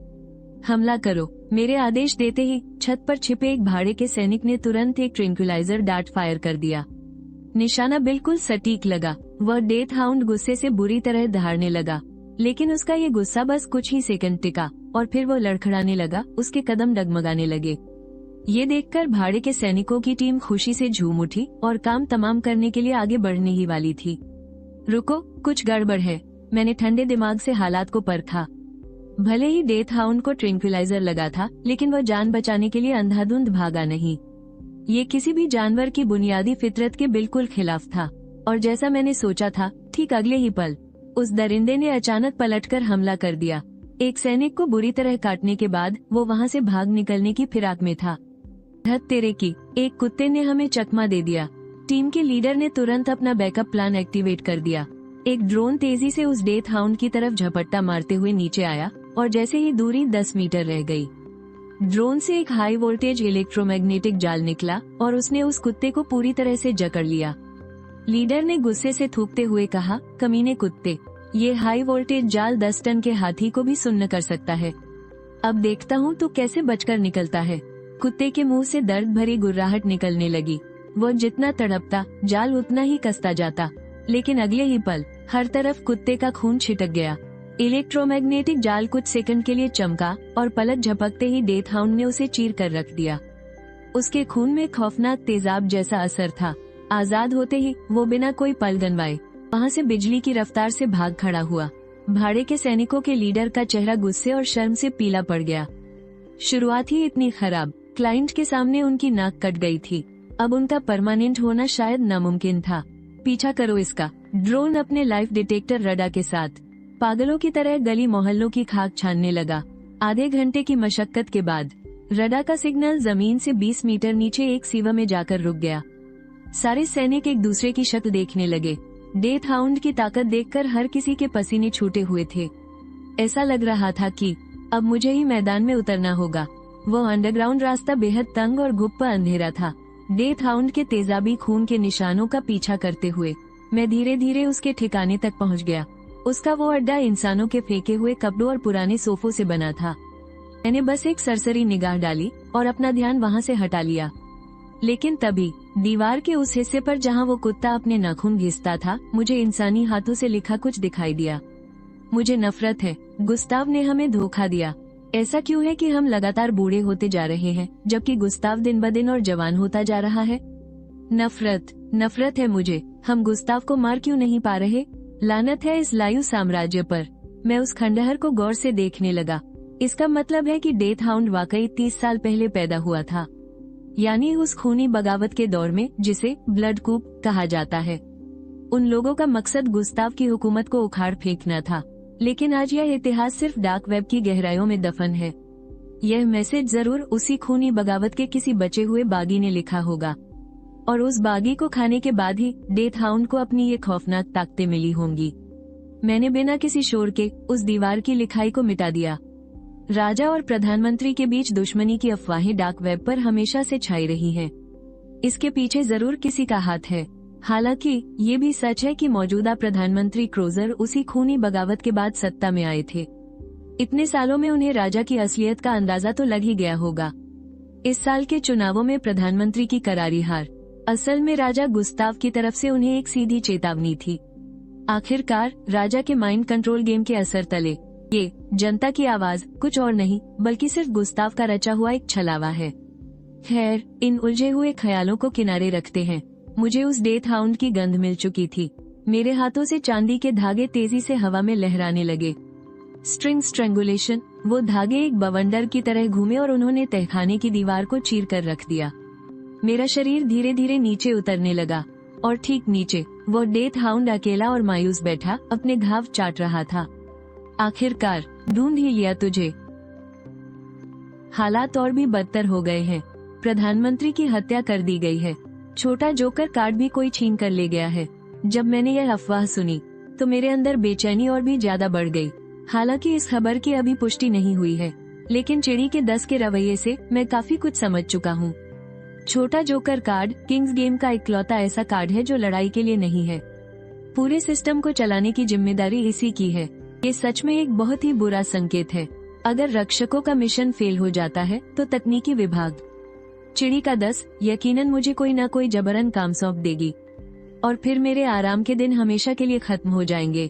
हमला करो, मेरे आदेश देते ही छत पर छिपे एक भाड़े के सैनिक ने तुरंत एक ट्रैंक्विलाइजर डार्ट फायर कर दिया। निशाना बिल्कुल सटीक लगा। वह डेथ हाउंड गुस्से से बुरी तरह दहाड़ने लगा, लेकिन उसका ये गुस्सा बस कुछ ही सेकंड टिका और फिर वो लड़खड़ाने लगा। उसके कदम डगमगाने लगे। ये देखकर भाड़े के सैनिकों की टीम खुशी से झूम उठी और काम तमाम करने के लिए आगे बढ़ने ही वाली थी। रुको, कुछ गड़बड़ है। मैंने ठंडे दिमाग से हालात को परखा। भले ही डेथ हाउंड को ट्रैंक्विलाइजर लगा था, लेकिन वह जान बचाने के लिए अंधाधुंध भागा नहीं। ये किसी भी जानवर की बुनियादी फितरत के बिल्कुल खिलाफ था। और जैसा मैंने सोचा था, ठीक अगले ही पल उस दरिंदे ने अचानक पलटकर हमला कर दिया। एक सैनिक को बुरी तरह काटने के बाद वो वहाँ से भाग निकलने की फिराक में था। धत तेरे की, एक कुत्ते ने हमें चकमा दे दिया। टीम के लीडर ने तुरंत अपना बैकअप प्लान एक्टिवेट कर दिया। एक ड्रोन तेजी से उस डेथ हाउंड की तरफ झपट्टा मारते हुए नीचे आया और जैसे ही दूरी 10 मीटर रह गई, ड्रोन से एक हाई वोल्टेज इलेक्ट्रोमैग्नेटिक जाल निकला और उसने उस कुत्ते को पूरी तरह से जकड़ लिया। लीडर ने गुस्से से थूकते हुए कहा, कमीने कुत्ते, ये हाई वोल्टेज जाल 10 टन के हाथी को भी सुन्न कर सकता है। अब देखता हूँ तू कैसे बचकर निकलता है। कुत्ते के मुंह से दर्द भरी गुर्राहट निकलने लगी। वो जितना तड़पता, जाल उतना ही कसता जाता, लेकिन अगले ही पल हर तरफ कुत्ते का खून छिटक गया। इलेक्ट्रोमैग्नेटिक जाल कुछ सेकंड के लिए चमका और पलक झपकते ही डेथ हाउंड ने उसे चीर कर रख दिया। उसके खून में खौफनाक तेजाब जैसा असर था। आजाद होते ही वो बिना कोई पल गनवाए वहाँ से बिजली की रफ्तार से भाग खड़ा हुआ। भाड़े के सैनिकों के लीडर का चेहरा गुस्से और शर्म से पीला पड़ गया। शुरुआत ही इतनी खराब, क्लाइंट के सामने उनकी नाक कट गई थी, अब उनका परमानेंट होना शायद नामुमकिन था। पीछा करो इसका। ड्रोन अपने लाइफ डिटेक्टर रडार के साथ पागलों की तरह गली मोहल्लों की खाक छानने लगा। आधे घंटे की मशक्कत के बाद रडार का सिग्नल जमीन से 20 मीटर नीचे एक सीवा में जाकर रुक गया। सारे सैनिक एक दूसरे की शक्ल देखने लगे। डेथ हाउंड की ताकत देखकर हर किसी के पसीने छूटे हुए थे। ऐसा लग रहा था कि अब मुझे ही मैदान में उतरना होगा। वो अंडरग्राउंड रास्ता बेहद तंग और गुप्त अंधेरा था। डेथ हाउंड के तेजाबी खून के निशानों का पीछा करते हुए मैं धीरे धीरे उसके ठिकाने तक पहुंच गया। उसका वो अड्डा इंसानों के फेंके हुए कपड़ों और पुराने सोफों से बना था। मैंने बस एक सरसरी निगाह डाली और अपना ध्यान वहां से हटा लिया। लेकिन तभी दीवार के उस हिस्से पर जहां वो कुत्ता अपने नाखून घिसता था, मुझे इंसानी हाथों से लिखा कुछ दिखाई दिया। मुझे नफरत है, गुस्ताव ने हमें धोखा दिया। ऐसा क्यों है कि हम लगातार बूढ़े होते जा रहे हैं जबकि गुस्ताव दिन ब दिन और जवान होता जा रहा है। नफरत है मुझे। हम गुस्ताव को मार क्यों नहीं पा रहे? लानत है इस लायु साम्राज्य पर। मैं उस खंडहर को गौर से देखने लगा। इसका मतलब है कि डेथ हाउंड वाकई 30 साल पहले पैदा हुआ था, यानी उस खूनी बगावत के दौर में जिसे ब्लड कूप कहा जाता है। उन लोगों का मकसद गुस्ताव की हुकूमत को उखाड़ फेंकना था, लेकिन आज यह इतिहास सिर्फ डार्क वेब की गहराइयों में दफन है। यह मैसेज जरूर उसी खूनी बगावत के किसी बचे हुए बागी ने लिखा होगा, और उस बागी को खाने के बाद ही डेथ हाउंड को अपनी ये खौफनाक ताकतें मिली होंगी। मैंने बिना किसी शोर के उस दीवार की लिखाई को मिटा दिया। राजा और प्रधानमंत्री के बीच दुश्मनी की अफवाहें डार्क वेब पर हमेशा से छाई रही हैं। इसके पीछे जरूर किसी का हाथ है। हालांकि ये भी सच है कि मौजूदा प्रधानमंत्री क्रोजर उसी खूनी बगावत के बाद सत्ता में आए थे। इतने सालों में उन्हें राजा की असलियत का अंदाजा तो लग ही गया होगा। इस साल के चुनावों में प्रधानमंत्री की करारी हार असल में राजा गुस्ताव की तरफ से उन्हें एक सीधी चेतावनी थी। आखिरकार राजा के माइंड कंट्रोल गेम के असर तले ये जनता की आवाज कुछ और नहीं बल्कि सिर्फ गुस्ताव का रचा हुआ एक छलावा है। खैर, इन उलझे हुए ख्यालों को किनारे रखते हैं। मुझे उस डेथ हाउंड की गंध मिल चुकी थी। मेरे हाथों से चांदी के धागे तेजी से हवा में लहराने लगे। String strangulation. वो धागे एक बवंडर की तरह घूमे और उन्होंने तहखाने की दीवार को चीर कर रख दिया। मेरा शरीर धीरे धीरे नीचे उतरने लगा और ठीक नीचे वो डेथ हाउंड अकेला और मायूस बैठा अपने घाव चाट रहा था। आखिरकार ढूंढ ही लिया तुझे। हालात और भी बदतर हो गए हैं। प्रधानमंत्री की हत्या कर दी गई है। छोटा जोकर कार्ड भी कोई छीन कर ले गया है। जब मैंने यह अफवाह सुनी तो मेरे अंदर बेचैनी और भी ज्यादा बढ़ गई। हालांकि इस खबर की अभी पुष्टि नहीं हुई है, लेकिन चिड़ी के 10 के रवैये से मैं काफी कुछ समझ चुका हूँ। छोटा जोकर कार्ड किंग्स गेम का इकलौता ऐसा कार्ड है जो लड़ाई के लिए नहीं है। पूरे सिस्टम को चलाने की जिम्मेदारी इसी की है। ये सच में एक बहुत ही बुरा संकेत है। अगर रक्षकों का मिशन फेल हो जाता है तो तकनीकी विभाग चिड़ी का 10 यकीनन मुझे कोई न कोई जबरन काम सौंप देगी और फिर मेरे आराम के दिन हमेशा के लिए खत्म हो जाएंगे।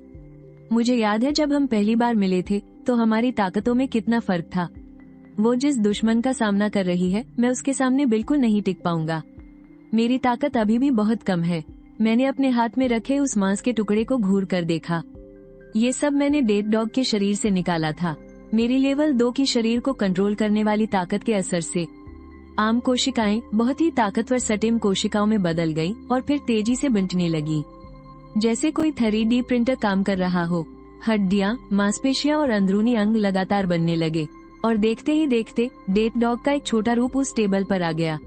मुझे याद है जब हम पहली बार मिले थे तो हमारी ताकतों में कितना फर्क था। वो जिस दुश्मन का सामना कर रही है मैं उसके सामने बिल्कुल नहीं टिक पाऊंगा। मेरी ताकत अभी भी बहुत कम है। मैंने अपने हाथ में रखे उस मांस के टुकड़े को घूर कर देखा। ये सब मैंने डेड डॉग के शरीर से निकाला था। मेरी लेवल 2 की शरीर को कंट्रोल करने वाली ताकत के असर से आम कोशिकाएं बहुत ही ताकतवर सटिम कोशिकाओं में बदल गई और फिर तेजी से बंटने लगी, जैसे कोई 3D प्रिंटर काम कर रहा हो। हड्डियां, मांसपेशियां और अंदरूनी अंग लगातार बनने लगे और देखते ही देखते डेड डॉग का एक छोटा रूप उस टेबल पर आ गया।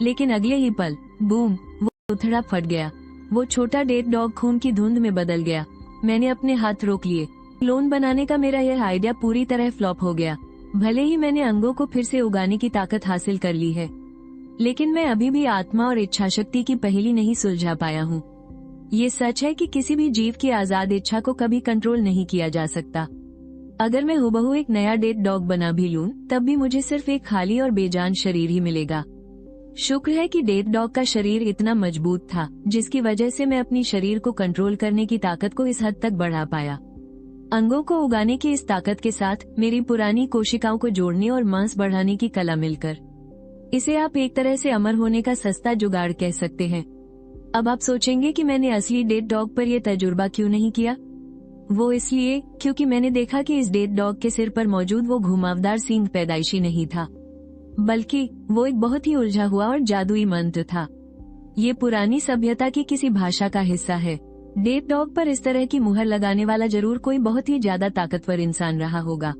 लेकिन अगले ही पल बूम, वो उथड़ा फट गया। वो छोटा डेड डॉग खून की धुंध में बदल गया। मैंने अपने हाथ रोक लिए। क्लोन बनाने का मेरा यह आइडिया पूरी तरह फ्लॉप हो गया। भले ही मैंने अंगों को फिर से उगाने की ताकत हासिल कर ली है, लेकिन मैं अभी भी आत्मा और इच्छाशक्ति की पहेली नहीं सुलझा पाया हूँ। ये सच है कि किसी भी जीव की आजाद इच्छा को कभी कंट्रोल नहीं किया जा सकता। अगर मैं हुबहू एक नया डेड डॉग बना भी लूं, तब भी मुझे सिर्फ एक खाली और बेजान शरीर ही मिलेगा। शुक्र है कि डेड डॉग का शरीर इतना मजबूत था, जिसकी वजह से मैं अपनी शरीर को कंट्रोल करने की ताकत को इस हद तक बढ़ा पाया। अंगों को उगाने की इस ताकत के साथ मेरी पुरानी कोशिकाओं को जोड़ने और मांस बढ़ाने की कला मिलकर, इसे आप एक तरह से अमर होने का सस्ता जुगाड़ कह सकते हैं। अब आप सोचेंगे कि मैंने असली डेड डॉग पर यह तजुर्बा क्यों नहीं किया। वो इसलिए क्योंकि मैंने देखा कि इस डेड डॉग के सिर पर मौजूद वो घुमावदार सींग पैदाइशी नहीं था, बल्कि वो एक बहुत ही उलझा हुआ और जादुई मंत्र था। ये पुरानी सभ्यता की किसी भाषा का हिस्सा है। डेड डॉग पर इस तरह की मुहर लगाने वाला जरूर कोई बहुत ही ज्यादा ताकतवर इंसान रहा होगा।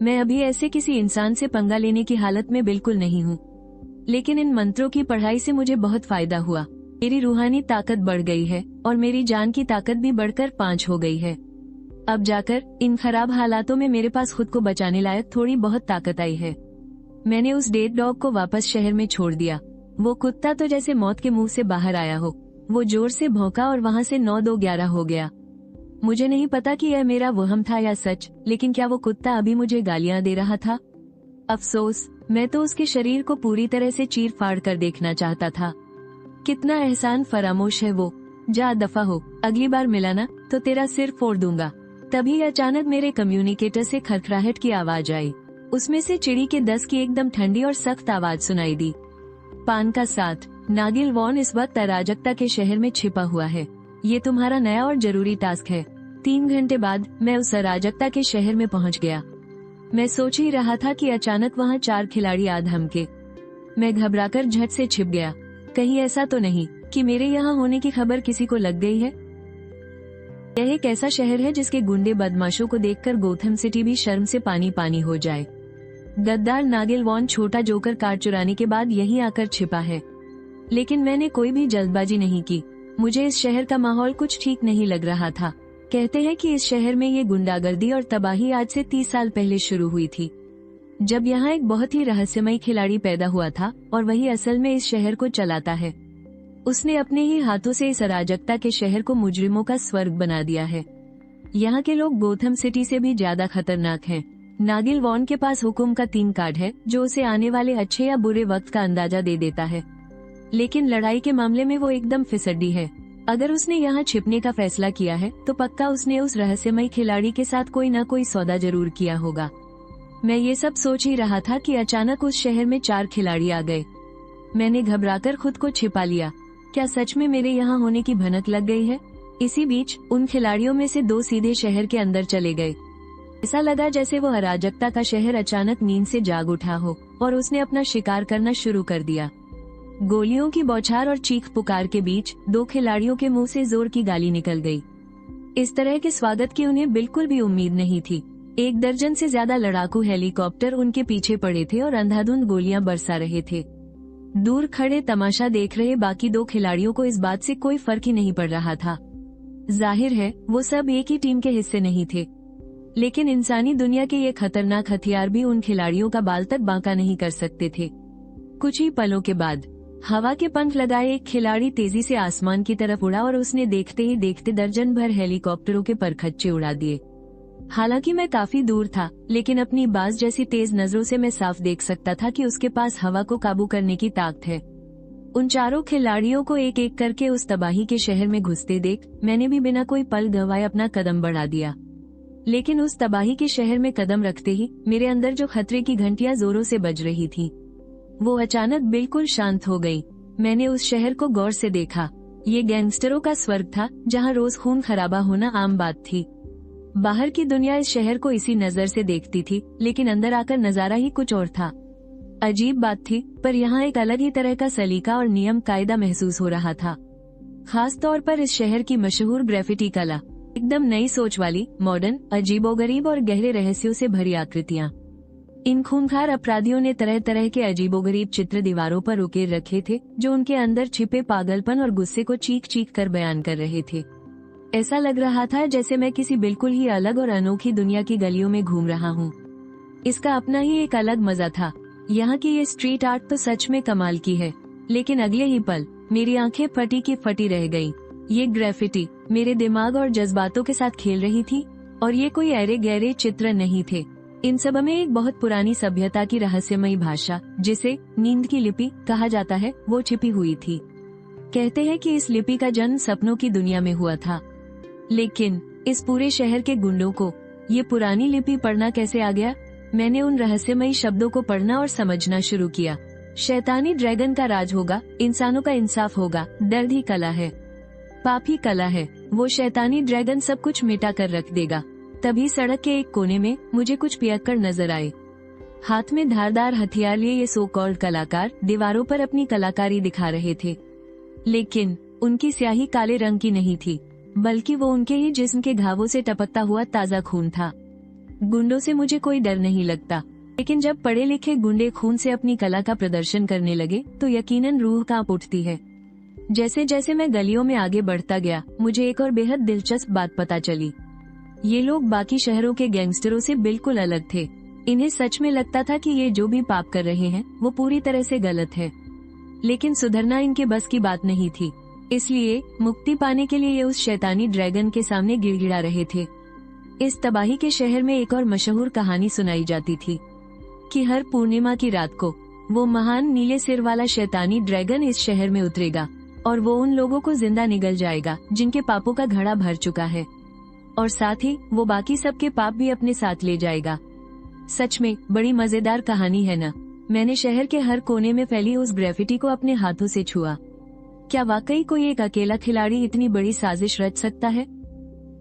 मैं अभी ऐसे किसी इंसान से पंगा लेने की हालत में बिल्कुल नहीं हूँ, लेकिन इन मंत्रों की पढ़ाई से मुझे बहुत फायदा हुआ। मेरी रूहानी ताकत बढ़ गई है और मेरी जान की ताकत भी बढ़कर 5 हो गई है। अब जाकर इन खराब हालातों में मेरे पास खुद को बचाने लायक थोड़ी बहुत ताकत आई है। मैंने उस डेड डॉग को वापस शहर में छोड़ दिया। वो कुत्ता तो जैसे मौत के मुंह से बाहर आया हो। वो जोर से भौंका और वहाँ से 9-2-11 हो गया। मुझे नहीं पता कि यह मेरा वहम था या सच, लेकिन क्या वो कुत्ता अभी मुझे गालियां दे रहा था? अफसोस, मैं तो उसके शरीर को पूरी तरह से चीर फाड़ कर देखना चाहता था। कितना एहसान फरामोश है वो। जा दफा हो, अगली बार मिला ना तो तेरा सिर फोड़ दूंगा। तभी अचानक मेरे कम्युनिकेटर से खरखराहट की आवाज आई। उसमें से चिड़ी के 10 की एकदम ठंडी और सख्त आवाज सुनाई दी। पान का साथ, नागिल वॉन इस वक्त अराजकता के शहर में छिपा हुआ है। ये तुम्हारा नया और जरूरी टास्क है। 3 घंटे बाद मैं उस अराजकता के शहर में पहुंच गया। मैं सोच ही रहा था कि अचानक वहाँ 4 खिलाड़ी आ धमके। मैं घबराकर झट से छिप गया। कहीं ऐसा तो नहीं कि मेरे यहाँ होने की खबर किसी को लग गई है। यह एक ऐसा शहर है जिसके गुंडे बदमाशों को देखकर गोथम सिटी भी शर्म से पानी पानी हो जाए। गद्दार नागिल वॉन छोटा जोकर कार चुराने के बाद यहीं आकर छिपा है। लेकिन मैंने कोई भी जल्दबाजी नहीं की। मुझे इस शहर का माहौल कुछ ठीक नहीं लग रहा था। कहते हैं कि इस शहर में ये गुंडागर्दी और तबाही आज से 30 साल पहले शुरू हुई थी, जब यहाँ एक बहुत ही रहस्यमयी खिलाड़ी पैदा हुआ था और वही असल में इस शहर को चलाता है। उसने अपने ही हाथों से इस अराजकता के शहर को मुजरिमों का स्वर्ग बना दिया है। यहाँ के लोग गोथम सिटी से भी ज्यादा खतरनाक हैं। नागिल वॉन के पास हुक्म का 3 कार्ड है जो उसे आने वाले अच्छे या बुरे वक्त का अंदाजा दे देता है, लेकिन लड़ाई के मामले में वो एकदम फिसड्डी है। अगर उसने यहाँ छिपने का फैसला किया है तो पक्का उसने उस रहस्यमयी खिलाड़ी के साथ कोई न कोई सौदा जरूर किया होगा। मैं ये सब सोच ही रहा था कि अचानक उस शहर में 4 खिलाड़ी आ गए। मैंने घबराकर खुद को छिपा लिया। क्या सच में मेरे यहाँ होने की भनक लग गई है? इसी बीच उन खिलाड़ियों में से 2 सीधे शहर के अंदर चले गए। ऐसा लगा जैसे वो अराजकता का शहर अचानक नींद से जाग उठा हो और उसने अपना शिकार करना शुरू कर दिया। गोलियों की बौछार और चीख पुकार के बीच 2 खिलाड़ियों के मुंह से जोर की गाली निकल गई। इस तरह के स्वागत की उन्हें बिल्कुल भी उम्मीद नहीं थी। 1 दर्जन से ज्यादा लड़ाकू हेलीकॉप्टर उनके पीछे पड़े थे और अंधाधुंध गोलियां बरसा रहे थे। दूर खड़े तमाशा देख रहे बाकी 2 खिलाड़ियों को इस बात से कोई फर्क ही नहीं पड़ रहा था। जाहिर है वो सब एक ही टीम के हिस्से नहीं थे, लेकिन इंसानी दुनिया के ये खतरनाक हथियार भी उन खिलाड़ियों का बाल तक बांका नहीं कर सकते थे। कुछ ही पलों के बाद हवा के पंख लगाए एक खिलाड़ी तेजी से आसमान की तरफ उड़ा और उसने देखते ही देखते दर्जन भर हेलीकॉप्टरों के परखच्चे उड़ा दिए। हालांकि मैं काफी दूर था, लेकिन अपनी बाज जैसी तेज नजरों से मैं साफ देख सकता था कि उसके पास हवा को काबू करने की ताकत है। उन 4 खिलाड़ियों को एक एक करके उस तबाही के शहर में घुसते देख मैंने भी बिना कोई पल गंवाए अपना कदम बढ़ा दिया। लेकिन उस तबाही के शहर में कदम रखते ही मेरे अंदर जो खतरे की घंटियां जोरों से बज रही थी, वो अचानक बिल्कुल शांत हो गई। मैंने उस शहर को गौर से देखा। ये गैंगस्टरों का स्वर्ग था, जहाँ रोज खून खराबा होना आम बात थी। बाहर की दुनिया इस शहर को इसी नजर से देखती थी, लेकिन अंदर आकर नजारा ही कुछ और था। अजीब बात थी, पर यहाँ एक अलग ही तरह का सलीका और नियम कायदा महसूस हो रहा था। खास तौर पर इस शहर की मशहूर ग्रेफिटी कला, एकदम नई सोच वाली, मॉडर्न, अजीबोगरीब और गहरे रहस्यों से भरी आकृतियाँ। इन खूंखार अपराधियों ने तरह तरह के अजीबोगरीब चित्र दीवारों पर उकेर रखे थे, जो उनके अंदर छिपे पागलपन और गुस्से को चीख चीख कर बयान कर रहे थे। ऐसा लग रहा था जैसे मैं किसी बिल्कुल ही अलग और अनोखी दुनिया की गलियों में घूम रहा हूँ। इसका अपना ही एक अलग मजा था। यहाँ की ये स्ट्रीट आर्ट तो सच में कमाल की है, लेकिन अगले ही पल मेरी आंखें फटी की फटी रह गईं। ये ग्रेफिटी मेरे दिमाग और जज्बातों के साथ खेल रही थी, और ये कोई अरे गहरे चित्र नहीं थे। इन सब में एक बहुत पुरानी सभ्यता की रहस्यमयी भाषा, जिसे नींद की लिपि कहा जाता है, वो छिपी हुई थी। कहते हैं कि इस लिपि का जन्म सपनों की दुनिया में हुआ था। लेकिन इस पूरे शहर के गुंडों को ये पुरानी लिपि पढ़ना कैसे आ गया? मैंने उन रहस्यमयी शब्दों को पढ़ना और समझना शुरू किया। शैतानी ड्रैगन का राज होगा, इंसानों का इंसाफ होगा, दर्द ही कला है, पाप ही कला है। वो शैतानी ड्रैगन सब कुछ मिटा कर रख देगा। तभी सड़क के एक कोने में मुझे कुछ पियक्कड़ नजर आए। हाथ में धारदार हथियार लिए ये सो कॉल्ड कलाकार दीवारों पर अपनी कलाकारी दिखा रहे थे। लेकिन उनकी स्याही काले रंग की नहीं थी, बल्कि वो उनके ही जिस्म के घावों से टपकता हुआ ताजा खून था। गुंडों से मुझे कोई डर नहीं लगता, लेकिन जब पढ़े लिखे गुंडे खून से अपनी कला का प्रदर्शन करने लगे तो यकीनन रूह कांप उठती है। जैसे जैसे मैं गलियों में आगे बढ़ता गया, मुझे एक और बेहद दिलचस्प बात पता चली। ये लोग बाकी शहरों के गैंगस्टरों से बिल्कुल अलग थे। इन्हें सच में लगता था कि ये जो भी पाप कर रहे हैं वो पूरी तरह से गलत है, लेकिन सुधरना इनके बस की बात नहीं थी। इसलिए मुक्ति पाने के लिए ये उस शैतानी ड्रैगन के सामने गिड़गिड़ा रहे थे। इस तबाही के शहर में एक और मशहूर कहानी सुनाई जाती थी कि हर पूर्णिमा की रात को वो महान नीले सिर वाला शैतानी ड्रैगन इस शहर में उतरेगा और वो उन लोगों को जिंदा निगल जाएगा जिनके पापों का घड़ा भर चुका है, और साथ ही वो बाकी सबके पाप भी अपने साथ ले जाएगा। सच में बड़ी मजेदार कहानी है ना? मैंने शहर के हर कोने में फैली उस ग्रेफिटी को अपने हाथों से छुआ। क्या वाकई कोई एक अकेला खिलाड़ी इतनी बड़ी साजिश रच सकता है?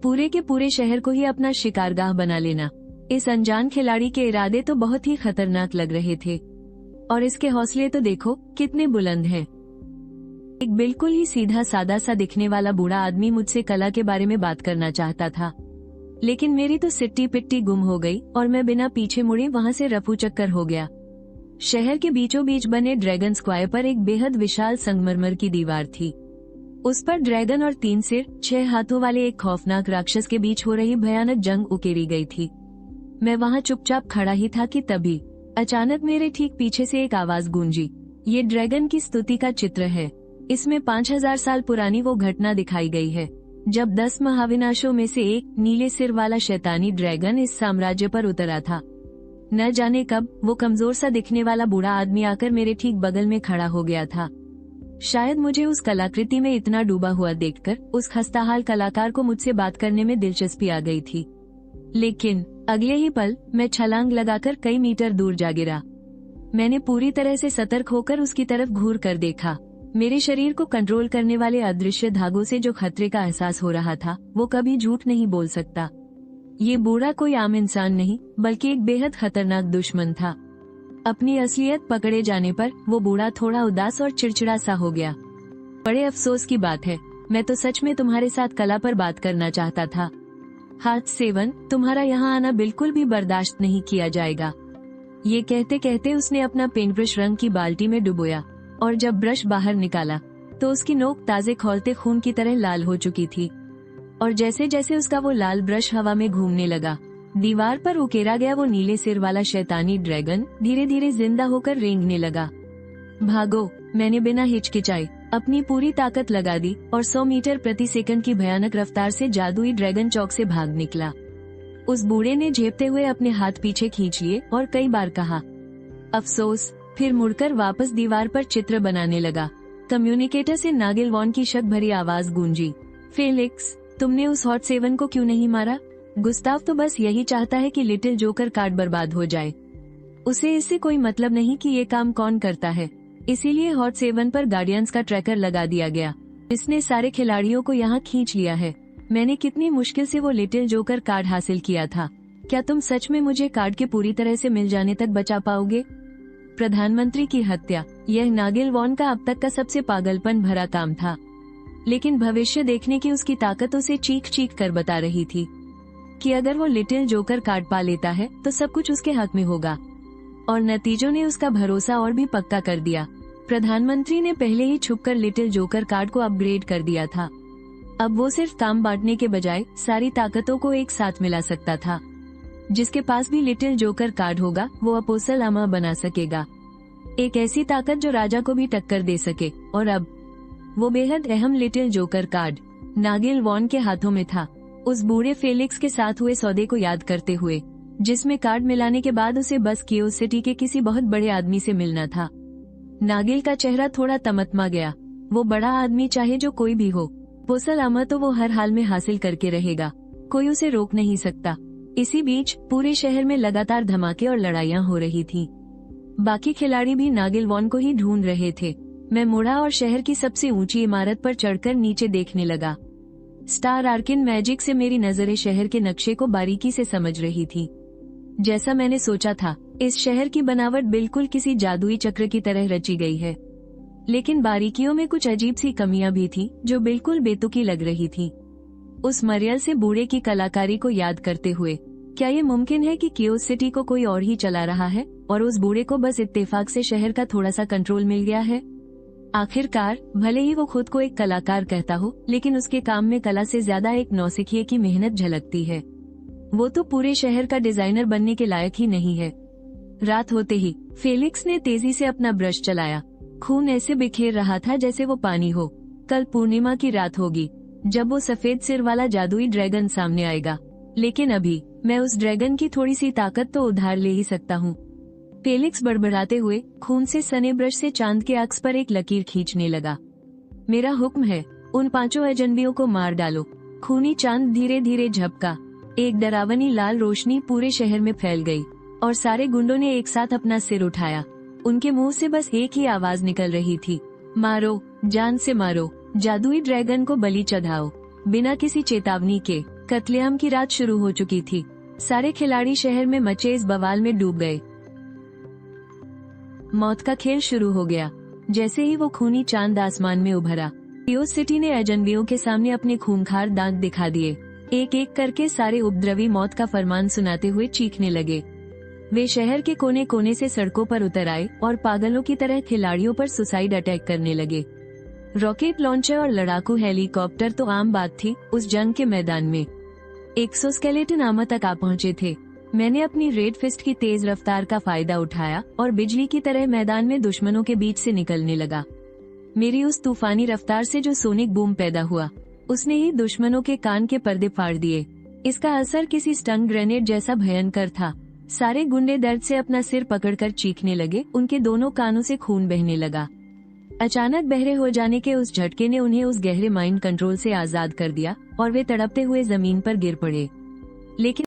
पूरे के पूरे शहर को ही अपना शिकारगाह बना लेना। इस अनजान खिलाड़ी के इरादे तो बहुत ही खतरनाक लग रहे थे, और इसके हौसले तो देखो कितने बुलंद हैं। एक बिल्कुल ही सीधा सादा सा दिखने वाला बूढ़ा आदमी मुझसे कला के बारे में बात करना चाहता था, लेकिन मेरी तो सिट्टी पिट्टी गुम हो गई और मैं बिना पीछे मुड़े वहां से रफू चक्कर हो गया। शहर के बीचों बीच बने ड्रैगन स्क्वायर पर एक बेहद विशाल संगमरमर की दीवार थी। उस पर ड्रैगन और 3 सिर 6 हाथों वाले एक खौफनाक राक्षस के बीच हो रही भयानक जंग उकेरी गई थी। मैं वहां चुपचाप खड़ा ही था कि तभी अचानक मेरे ठीक पीछे से एक आवाज गूंजी। ये ड्रैगन की स्तुति का चित्र है। इसमें 5000 साल पुरानी वो घटना दिखाई गई है जब 10 महाविनाशों में से एक नीले सिर वाला शैतानी ड्रैगन इस साम्राज्य पर उतरा था। न जाने कब वो कमजोर सा दिखने वाला बूढ़ा आदमी आकर मेरे ठीक बगल में खड़ा हो गया था। शायद मुझे उस कलाकृति में इतना डूबा हुआ देखकर उस खस्ताहाल कलाकार को मुझसे बात करने में दिलचस्पी आ गई थी, लेकिन अगले ही पल मैं छलांग लगाकर कई मीटर दूर जा गिरा। मैंने पूरी तरह से सतर्क होकर उसकी तरफ घूर कर देखा। मेरे शरीर को कंट्रोल करने वाले अदृश्य धागों से जो खतरे का एहसास हो रहा था वो कभी झूठ नहीं बोल सकता। ये बूढ़ा कोई आम इंसान नहीं, बल्कि एक बेहद खतरनाक दुश्मन था। अपनी असलियत पकड़े जाने पर वो बूढ़ा थोड़ा उदास और चिड़चिड़ा सा हो गया। बड़े अफसोस की बात है, मैं तो सच में तुम्हारे साथ कला पर बात करना चाहता था। हाथ सेवन, तुम्हारा यहाँ आना बिल्कुल भी बर्दाश्त नहीं किया जाएगा। ये कहते कहते उसने अपना पेंट ब्रश रंग की बाल्टी में डुबोया, और जब ब्रश बाहर निकाला तो उसकी नोक ताजे खौलते खून की तरह लाल हो चुकी थी, और जैसे जैसे उसका वो लाल ब्रश हवा में घूमने लगा, दीवार पर उकेरा गया वो नीले सिर वाला शैतानी ड्रैगन धीरे धीरे जिंदा होकर रेंगने लगा। भागो, मैंने बिना हिचकिचाए अपनी पूरी ताकत लगा दी और 100 मीटर प्रति सेकंड की भयानक रफ्तार से जादुई ड्रैगन चौक से भाग निकला। उस बूढ़े ने झेपते हुए अपने हाथ पीछे खींच लिए और कई बार कहा अफसोस, फिर मुड़कर वापस दीवार पर चित्र बनाने लगा। कम्युनिकेटर से नागिल वॉन की शक भरी आवाज गूंजी, फेलिक्स, तुमने उस हॉट सेवन को क्यों नहीं मारा? गुस्ताव तो बस यही चाहता है कि लिटिल जोकर कार्ड बर्बाद हो जाए। उसे इससे कोई मतलब नहीं कि ये काम कौन करता है। इसीलिए हॉट सेवन पर गार्डियंस का ट्रैकर लगा दिया गया। इसने सारे खिलाड़ियों को यहाँ खींच लिया है। मैंने कितनी मुश्किल से वो लिटिल जोकर कार्ड हासिल किया था। क्या तुम सच में मुझे कार्ड के पूरी तरह से मिल जाने तक बचा पाओगे? प्रधानमंत्री की हत्या, यह नागिल वॉन का अब तक का सबसे पागलपन भरा काम था, लेकिन भविष्य देखने की उसकी ताकत उसे चीख चीख कर बता रही थी कि अगर वो लिटिल जोकर कार्ड पा लेता है तो सब कुछ उसके हक में होगा, और नतीजों ने उसका भरोसा और भी पक्का कर दिया। प्रधानमंत्री ने पहले ही छुपकर लिटिल जोकर कार्ड को अपग्रेड कर दिया था। अब वो सिर्फ काम बांटने के बजाय सारी ताकतों को एक साथ मिला सकता था। जिसके पास भी लिटिल जोकर कार्ड होगा वो अपोसल अमा बना सकेगा, एक ऐसी ताकत जो राजा को भी टक्कर दे सके। और अब वो बेहद अहम लिटिल जोकर कार्ड नागिल वॉन के हाथों में था, उस बूढ़े फेलिक्स के साथ हुए सौदे को याद करते हुए, जिसमें कार्ड मिलाने के बाद उसे बस कियोस सिटी के किसी बहुत बड़े आदमी से मिलना था। नागिल का चेहरा थोड़ा तमतमा गया। वो बड़ा आदमी चाहे जो कोई भी हो, वो सलामत तो वो हर हाल में हासिल करके रहेगा, कोई उसे रोक नहीं सकता। इसी बीच पूरे शहर में लगातार धमाके और लड़ाइयां हो रही थी। बाकी खिलाड़ी भी नागिल वॉन को ही ढूंढ रहे थे। मैं मुड़ा और शहर की सबसे ऊंची इमारत पर चढ़कर नीचे देखने लगा। स्टार आर्किन मैजिक से मेरी नजरें शहर के नक्शे को बारीकी से समझ रही थी। जैसा मैंने सोचा था, इस शहर की बनावट बिल्कुल किसी जादुई चक्र की तरह रची गई है, लेकिन बारीकियों में कुछ अजीब सी कमियां भी थी जो बिल्कुल बेतुकी लग रही थी। उस मरियल से बूढ़े की कलाकारी को याद करते हुए, क्या ये मुमकिन है कि कियोस सिटी को कोई और ही चला रहा है और उस बूढ़े को बस इत्तेफाक से शहर का थोड़ा सा कंट्रोल मिल गया है? आखिरकार भले ही वो खुद को एक कलाकार कहता हो, लेकिन उसके काम में कला से ज्यादा एक नौसिखिए की मेहनत झलकती है। वो तो पूरे शहर का डिजाइनर बनने के लायक ही नहीं है। रात होते ही फेलिक्स ने तेजी से अपना ब्रश चलाया। खून ऐसे बिखेर रहा था जैसे वो पानी हो। कल पूर्णिमा की रात होगी जब वो सफेद सिर वाला जादुई ड्रैगन सामने आएगा, लेकिन अभी मैं उस ड्रैगन की थोड़ी सी ताकत तो उधार ले ही सकता हूँ। फेलिक्स बड़बड़ाते हुए खून से सने ब्रश से चांद के अक्स पर एक लकीर खींचने लगा। मेरा हुक्म है, उन 5 अजनबियों को मार डालो। खूनी चांद धीरे धीरे झपका। एक डरावनी लाल रोशनी पूरे शहर में फैल गई और सारे गुंडों ने एक साथ अपना सिर उठाया। उनके मुंह से बस एक ही आवाज निकल रही थी, मारो, जान से मारो, जादुई ड्रैगन को बलि चढ़ाओ। बिना किसी चेतावनी के कत्लेआम की रात शुरू हो चुकी थी। सारे खिलाड़ी शहर में मचे इस बवाल में डूब गए। मौत का खेल शुरू हो गया। जैसे ही वो खूनी चांद आसमान में उभरा, कियोस सिटी ने अजनबियों के सामने अपने खूंखार दांत दिखा दिए। एक एक करके सारे उपद्रवी मौत का फरमान सुनाते हुए चीखने लगे। वे शहर के कोने कोने से सड़कों पर उतर आए और पागलों की तरह खिलाड़ियों पर सुसाइड अटैक करने लगे। रॉकेट लॉन्चर और लड़ाकू हेलीकॉप्टर तो आम बात थी उस जंग के मैदान में। एक्सोस्केलेटन आमा तक आ पहुंचे थे। मैंने अपनी रेड फिस्ट की तेज रफ्तार का फायदा उठाया और बिजली की तरह मैदान में दुश्मनों के बीच से निकलने लगा। मेरी उस तूफानी रफ्तार से जो सोनिक बूम पैदा हुआ, उसने ही दुश्मनों के कान के पर्दे फाड़ दिए। इसका असर किसी स्टन ग्रेनेड जैसा भयंकर था। सारे गुंडे दर्द से अपना सिर पकड़कर चीखने लगे। उनके दोनों कानों से खून बहने लगा। अचानक बहरे हो जाने के उस झटके ने उन्हें उस गहरे माइंड कंट्रोल से आजाद कर दिया और वे तड़पते हुए जमीन पर गिर पड़े। लेकिन